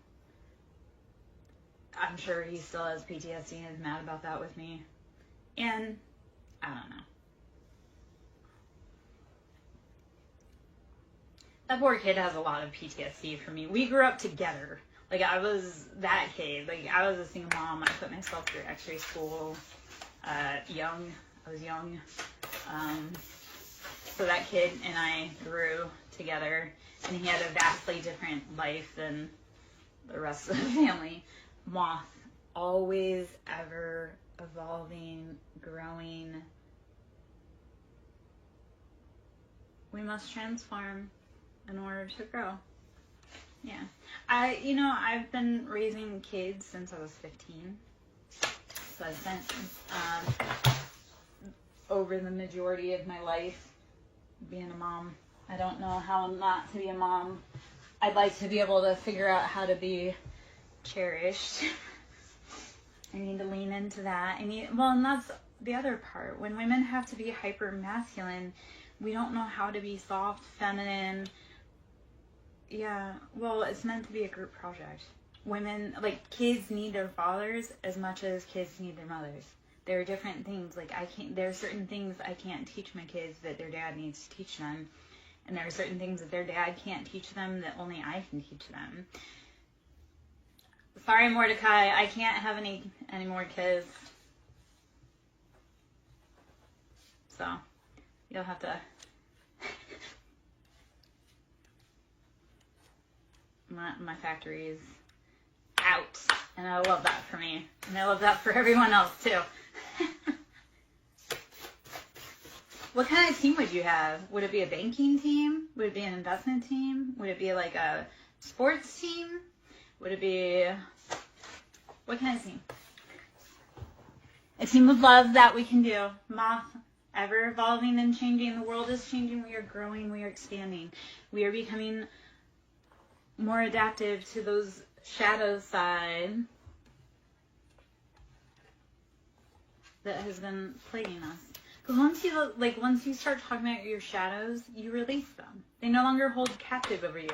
sure he still has PTSD and is mad about that with me. And I don't know. That poor kid has a lot of PTSD from me. We grew up together. Like, I was that kid. Like, I was a single mom. I put myself through x-ray school young. I was young. So that kid and I grew together, and he had a vastly different life than the rest of the family. moth, always, ever evolving, growing. We must transform in order to grow. Yeah. I've been raising kids since I was 15. So I spent over the majority of my life being a mom. I don't know how not to be a mom. I'd like to be able to figure out how to be cherished. I need to lean into that. And that's the other part. When women have to be hyper masculine, we don't know how to be soft, feminine. Yeah, well, it's meant to be a group project. Women, like, kids need their fathers as much as kids need their mothers. There are different things. Like, there are certain things I can't teach my kids that their dad needs to teach them. And there are certain things that their dad can't teach them that only I can teach them. Sorry, Mordecai, I can't have any more kids. So, you'll have to... My factory is out, and I love that for me, and I love that for everyone else too. What kind of team would you have? Would it be a banking team? Would it be an investment team? Would it be like a sports team? Would it be, what kind of team? A team of love that we can do. Moth, ever evolving and changing. The world is changing. We are growing. We are expanding. We are becoming more adaptive to those shadow side that has been plaguing us. Because once you start talking about your shadows, you release them. They no longer hold captive over you.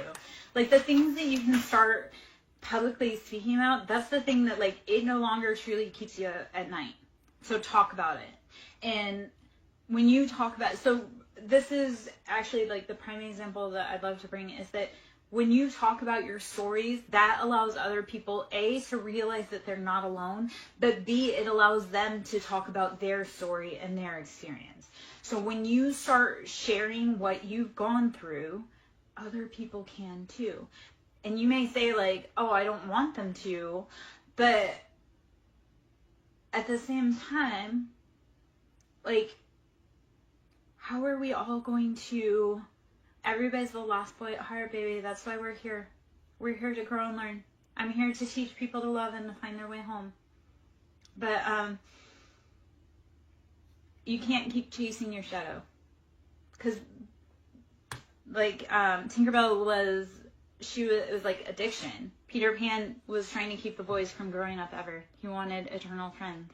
Like, the things that you can start publicly speaking about, that's the thing that, like, it no longer truly keeps you at night. So talk about it. And when you talk about, so this is actually, like, the prime example that I'd love to bring is that when you talk about your stories, that allows other people, A, to realize that they're not alone, but B, it allows them to talk about their story and their experience. So when you start sharing what you've gone through, other people can too. And you may say, like, oh, I don't want them to, but at the same time, like, how are we all going to... Everybody's the lost boy at heart, baby. That's why we're here. We're here to grow and learn. I'm here to teach people to love and to find their way home. But you can't keep chasing your shadow. Because, like, Tinkerbell it was like addiction. Peter Pan was trying to keep the boys from growing up ever. He wanted eternal friends.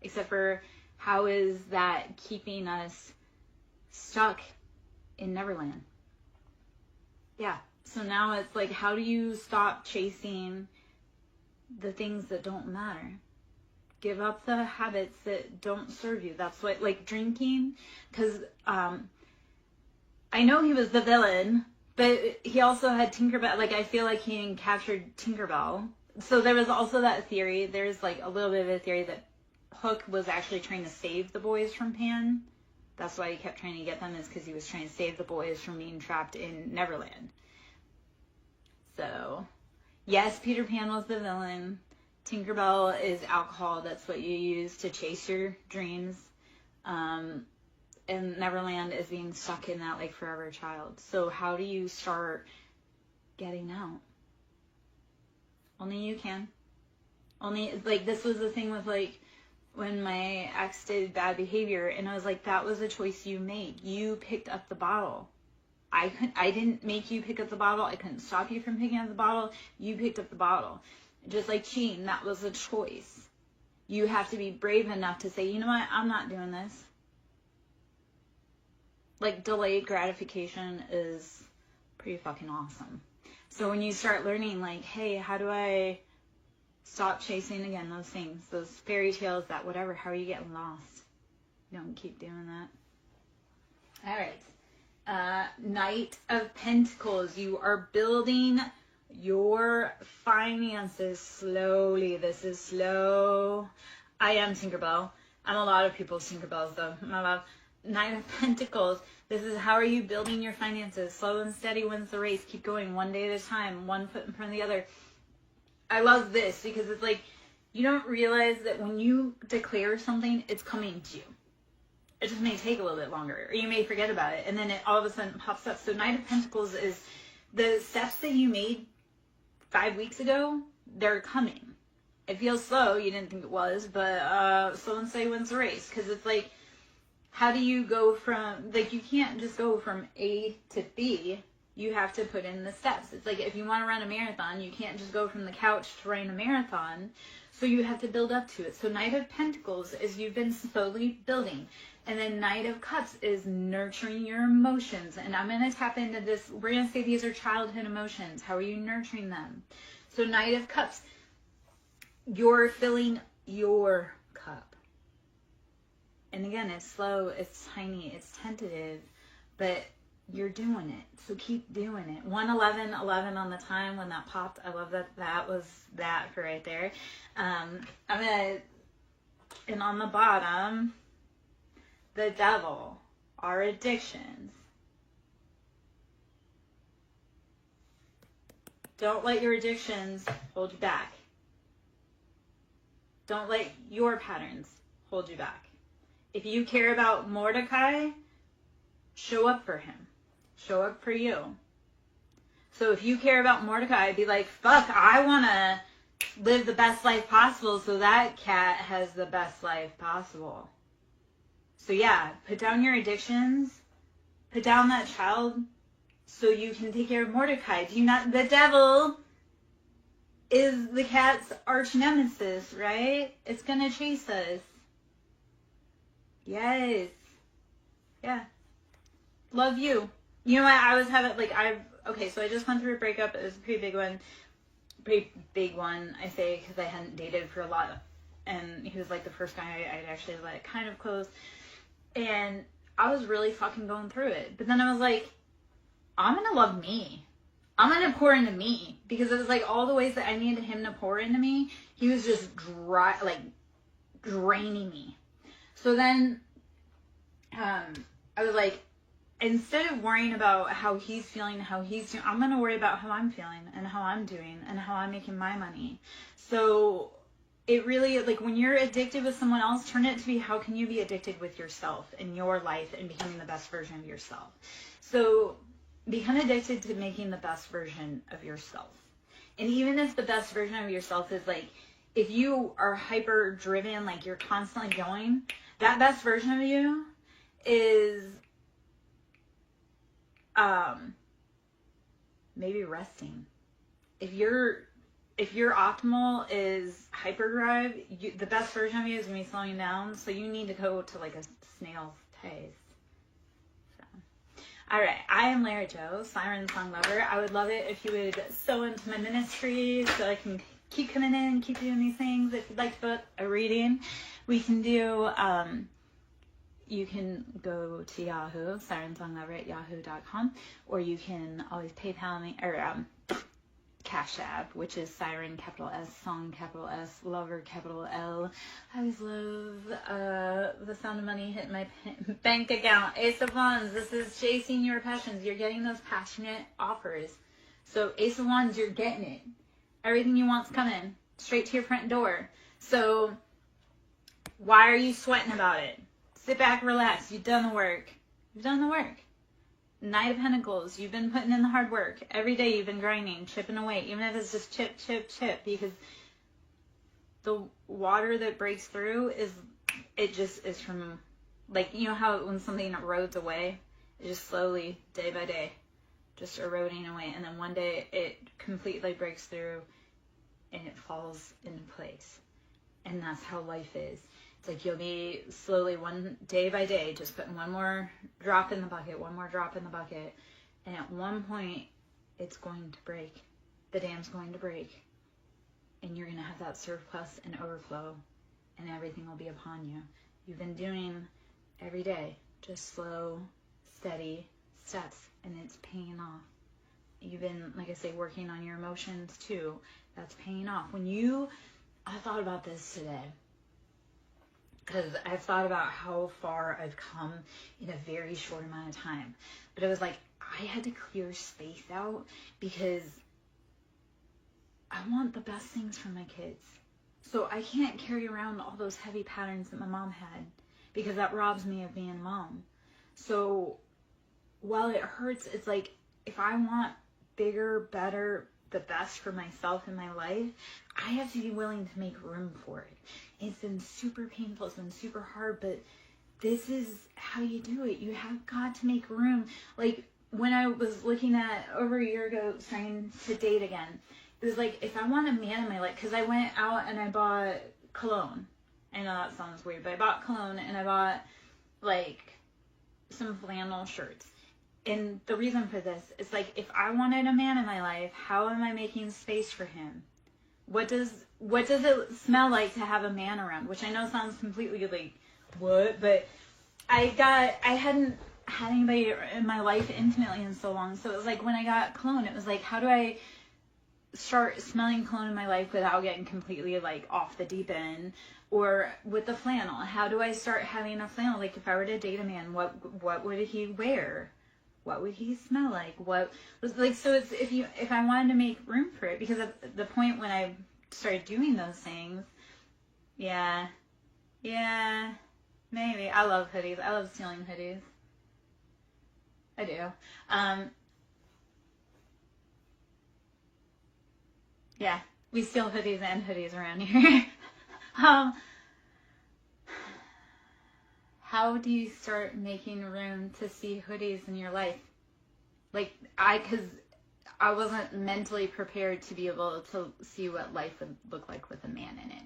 Except for, how is that keeping us stuck in Neverland? Yeah, so now it's like, how do you stop chasing the things that don't matter? Give up the habits that don't serve you. That's what, like, drinking, because I know he was the villain, but he also had Tinkerbell. Like, I feel like he captured Tinkerbell. So there was also that theory. There's, like, a little bit of a theory that Hook was actually trying to save the boys from Pan. That's why he kept trying to get them, is because he was trying to save the boys from being trapped in Neverland. So, yes, Peter Pan was the villain. Tinkerbell is alcohol. That's what you use to chase your dreams. And Neverland is being stuck in that, like, forever child. So how do you start getting out? Only you can. Only, like, this was the thing with, like, when my ex did bad behavior, and I was like, that was a choice you made. You picked up the bottle. I didn't make you pick up the bottle. I couldn't stop you from picking up the bottle. You picked up the bottle. Just like cheating, that was a choice. You have to be brave enough to say, you know what, I'm not doing this. Like, delayed gratification is pretty fucking awesome. So when you start learning, like, hey, how do I stop chasing, again, those things, those fairy tales, that whatever, how are you getting lost? Don't keep doing that. All right. Knight of Pentacles. You are building your finances slowly. This is slow. I am Tinkerbell. I'm a lot of people's Tinkerbells, though. I love Knight of Pentacles. This is, how are you building your finances? Slow and steady wins the race. Keep going one day at a time, one foot in front of the other. I love this because it's like, you don't realize that when you declare something, it's coming to you. It just may take a little bit longer, or you may forget about it, and then it all of a sudden pops up. So Knight of Pentacles is the steps that you made 5 weeks ago, they're coming. It feels slow, you didn't think it was, but slow and steady wins the race, because it's like, how do you go from, like, you can't just go from A to B. You have to put in the steps. It's like if you want to run a marathon, you can't just go from the couch to run a marathon. So you have to build up to it. So Knight of Pentacles is you've been slowly building. And then Knight of Cups is nurturing your emotions. And I'm going to tap into this. We're going to say these are childhood emotions. How are you nurturing them? So Knight of Cups, you're filling your cup. And again, it's slow, it's tiny, it's tentative, but you're doing it. So keep doing it. 111, 11 on the time when that popped. I love that. That was that for right there. And on the bottom, the devil, our addictions. Don't let your addictions hold you back. Don't let your patterns hold you back. If you care about Mordecai, show up for him. Show up for you. So if you care about Mordecai, be like, fuck, I want to live the best life possible so that cat has the best life possible. So yeah, put down your addictions. Put down that child so you can take care of Mordecai. The devil is the cat's arch nemesis, right? It's going to chase us. Yes. Yeah. Love you. You know what? I was having, okay, so I just went through a breakup. It was a pretty big one. I say, because I hadn't dated for a lot. And he was, like, the first guy I'd actually, like, kind of close. And I was really fucking going through it. But then I was like, I'm going to love me. I'm going to pour into me. Because it was, like, all the ways that I needed him to pour into me, he was just draining me. So then, I was like, instead of worrying about how he's feeling, how he's doing, I'm going to worry about how I'm feeling and how I'm doing and how I'm making my money. So it really, like, when you're addicted with someone else, turn it to be, how can you be addicted with yourself in your life and becoming the best version of yourself? So become addicted to making the best version of yourself. And even if the best version of yourself is, like, if you are hyper driven, like you're constantly going, that best version of you is maybe resting. If your optimal is hyperdrive, the best version of you is going to be slowing down, so you need to go to like a snail's pace. So, all right, I am Lara Jo, SirenSong lover. I would love it if you would sow into my ministry so I can keep coming in, keep doing these things. If you'd like to book a reading, we can do, you can go to Yahoo, SirenSongLover@yahoo.com, or you can always PayPal me, or Cash App, which is Siren, capital S, Song, capital S, Lover, capital L. I always love the sound of money hitting my bank account. Ace of Wands, this is chasing your passions. You're getting those passionate offers. So Ace of Wands, you're getting it. Everything you want's coming straight to your front door. So why are you sweating about it? Sit back, relax. You've done the work. You've done the work. Knight of Pentacles. You've been putting in the hard work. Every day you've been grinding, chipping away. Even if it's just chip, chip, chip. Because the water that breaks through is from, like, you know how when something erodes away? It's just slowly, day by day, just eroding away. And then one day it completely breaks through and it falls into place. And that's how life is. It's like you'll be slowly, one day by day, just putting one more drop in the bucket, one more drop in the bucket. And at one point, it's going to break. The dam's going to break. And you're going to have that surplus and overflow. And everything will be upon you. You've been doing every day, just slow, steady steps. And it's paying off. You've been, like I say, working on your emotions too. That's paying off. I thought about this today. Because I've thought about how far I've come in a very short amount of time. But it was like, I had to clear space out because I want the best things for my kids. So I can't carry around all those heavy patterns that my mom had, because that robs me of being a mom. So while it hurts, it's like, if I want bigger, better, the best for myself in my life, I have to be willing to make room for it. It's been super painful. It's been super hard, but this is how you do it. You have got to make room. Like, when I was looking at, over a year ago, trying to date again, it was like, if I want a man in my life, because I went out and I bought cologne. I know that sounds weird, but I bought cologne and I bought, like, some flannel shirts. And the reason for this is, like, if I wanted a man in my life, how am I making space for him? What does it smell like to have a man around? Which I know sounds completely like, what? But I hadn't had anybody in my life intimately in so long. So it was like, when I got cologne, it was like, how do I start smelling cologne in my life without getting completely, like, off the deep end? Or with the flannel, how do I start having a flannel? Like, if I were to date a man, what would he wear? What would he smell like? What was like? So it's, if I wanted to make room for it, because at the point when I started doing those things, yeah, maybe. I love hoodies. I love stealing hoodies. I do. Yeah, we steal hoodies and hoodies around here. How do you start making room to see hoodies in your life? Like, because I wasn't mentally prepared to be able to see what life would look like with a man in it.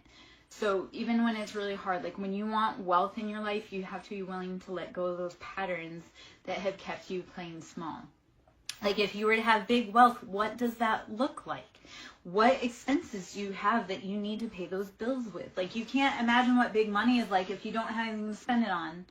So even when it's really hard, like, when you want wealth in your life, you have to be willing to let go of those patterns that have kept you playing small. Like, if you were to have big wealth, what does that look like? What expenses do you have that you need to pay those bills with? Like, you can't imagine what big money is like if you don't have anything to spend it on.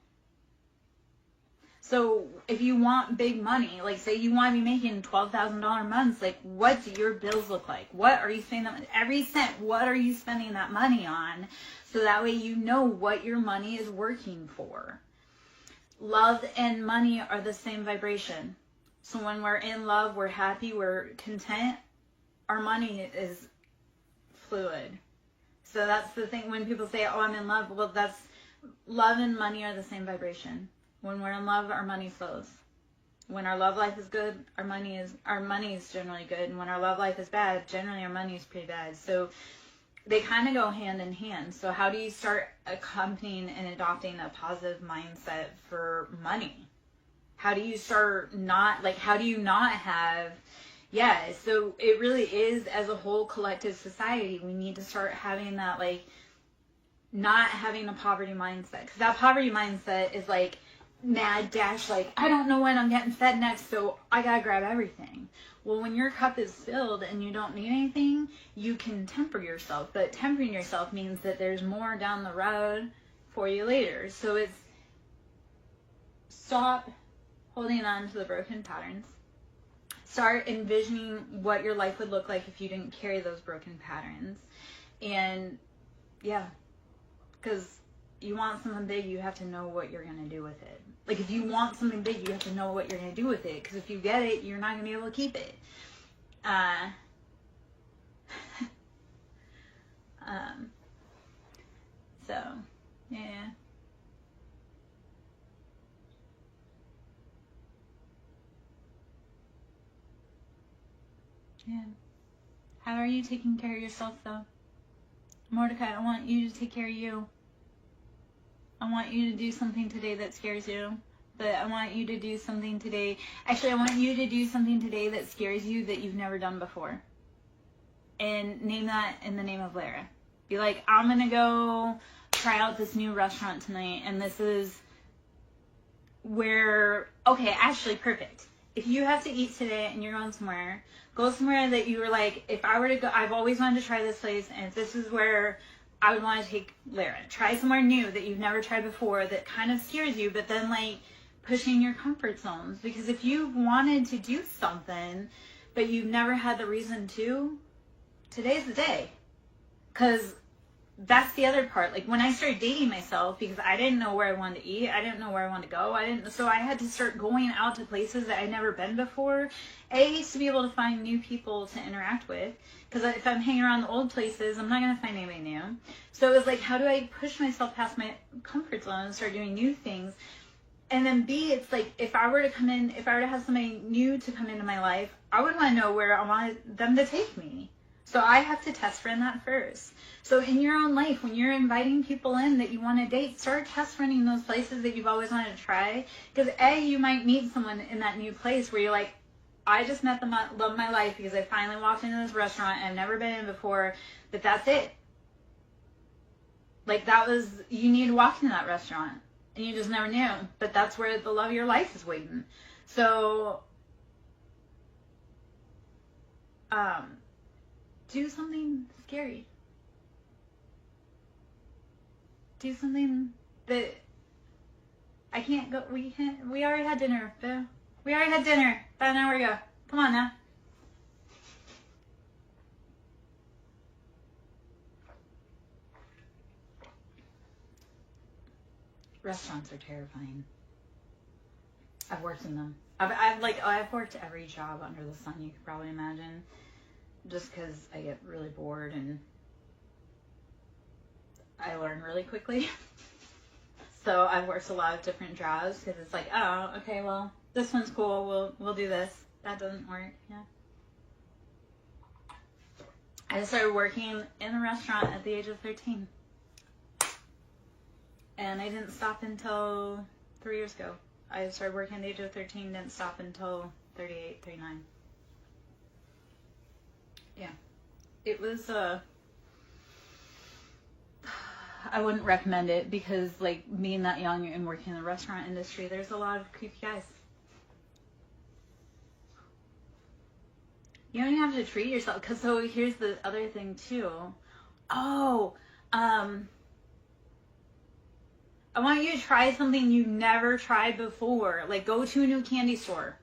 So if you want big money, like, say you want to be making $12,000 months, like, what do your bills look like? What are you spending every cent? What are you spending that money on? So that way you know what your money is working for. Love and money are the same vibration. So when we're in love, we're happy, we're content, our money is fluid. So that's the thing when people say, oh, I'm in love. Well, that's, love and money are the same vibration. When we're in love, our money flows. When our love life is good, our money is generally good. And when our love life is bad, generally our money is pretty bad. So they kind of go hand in hand. So how do you start accompanying and adopting a positive mindset for money? How do you start how do you not have, so it really is, as a whole collective society, we need to start having that, like, not having a poverty mindset. Because that poverty mindset is like mad dash, like, I don't know when I'm getting fed next, so I gotta grab everything. Well, when your cup is filled and you don't need anything, you can temper yourself. But tempering yourself means that there's more down the road for you later. So it's stop holding on to the broken patterns. Start envisioning what your life would look like if you didn't carry those broken patterns. And because you want something big, you have to know what you're going to do with it. Like, if you want something big, you have to know what you're going to do with it. Because if you get it, you're not going to be able to keep it. So, yeah. Yeah. How are you taking care of yourself, though? Mordecai, I want you to take care of you. I want you to do something today that scares you. But I want you to do something today. Actually, I want you to do something today that scares you that you've never done before. And name that in the name of Lara. Be like, I'm going to go try out this new restaurant tonight. And this is where, okay, actually, perfect. If you have to eat today and you're going somewhere, go somewhere that you were like, if I were to go, I've always wanted to try this place, and if this is where I would want to take Lara. Try somewhere new that you've never tried before that kind of scares you, but then, like, pushing your comfort zones. Because if you've wanted to do something, but you've never had the reason to, today's the day. Because that's the other part. Like when I started dating myself, because I didn't know where I wanted to eat, I didn't know where I wanted to go. So I had to start going out to places that I'd never been before. To be able to find new people to interact with. Because if I'm hanging around the old places, I'm not going to find anybody new. So it was like, how do I push myself past my comfort zone and start doing new things? And then B, it's like, if I were to have somebody new to come into my life, I would want to know where I wanted them to take me. So I have to test run that first. So in your own life, when you're inviting people in that you want to date, start test running those places that you've always wanted to try. Because you might meet someone in that new place where you're like, I just met the love of my life because I finally walked into this restaurant I've never been in before, but that's it. Like you need to walk into that restaurant and you just never knew, but that's where the love of your life is waiting. So, do something scary. Do something that I can't go. We already had dinner, Boo. We already had dinner about an hour ago. Come on now. Restaurants are terrifying. I've worked in them. I've worked every job under the sun you could probably imagine. Just because I get really bored and I learn really quickly. So I've worked a lot of different jobs because it's like, oh, okay, well, this one's cool. We'll do this. That doesn't work. Yeah. I started working in a restaurant at the age of 13. And I didn't stop until 3 years ago. I started working at the age of 13, didn't stop until 38, 39. Yeah. It was, I wouldn't recommend it because, like, being that young and working in the restaurant industry, there's a lot of creepy guys. You don't even have to treat yourself. So here's the other thing, too. I want you to try something you've never tried before. Like, go to a new candy store.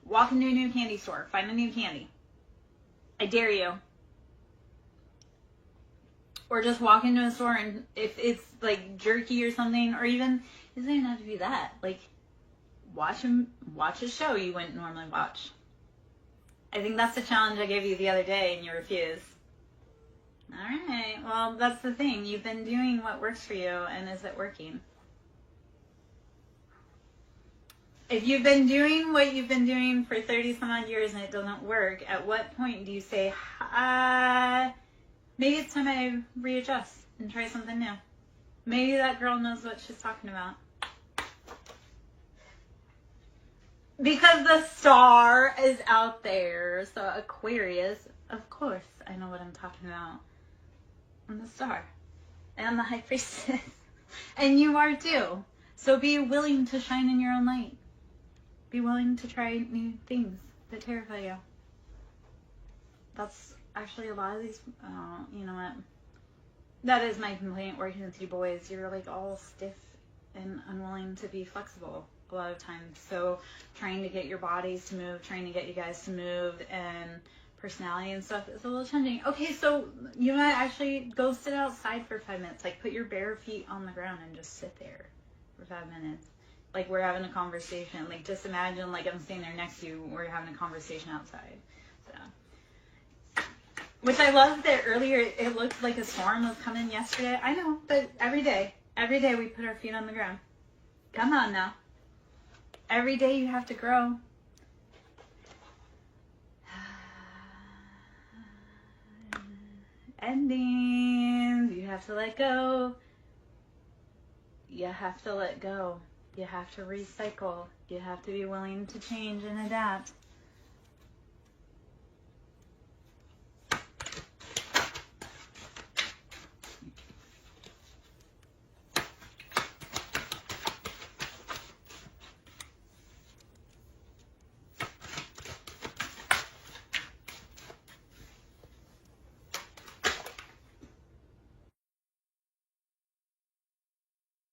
Walk into a new candy store. Find a new candy. I dare you. Or just walk into a store and if it's like jerky or something, or even, it doesn't even have to be that. Like, watch a show you wouldn't normally watch. I think that's the challenge I gave you the other day and you refused. Alright, well, that's the thing. You've been doing what works for you, and is it working? If you've been doing what you've been doing for 30 some odd years and it doesn't work, at what point do you say, maybe it's time I readjust and try something new? Maybe that girl knows what she's talking about. Because the star is out there. So Aquarius, of course, I know what I'm talking about. I'm the star. And the high priestess. And you are too. So be willing to shine in your own light. Be willing to try new things that terrify you. That's actually a lot of these, you know what? That is my complaint working with you boys. You're like all stiff and unwilling to be flexible a lot of times. So trying to get your bodies to move, trying to get you guys to move, and personality and stuff is a little challenging. Okay, so you might actually go sit outside for 5 minutes. Like, put your bare feet on the ground and just sit there for 5 minutes. Like, we're having a conversation. Like, just imagine, like, I'm standing there next to you. We're having a conversation outside. So, which I love that earlier it looked like a storm was coming yesterday. I know, but every day we put our feet on the ground. Come on now. Every day you have to grow. Endings. You have to let go. You have to let go. You have to recycle. You have to be willing to change and adapt.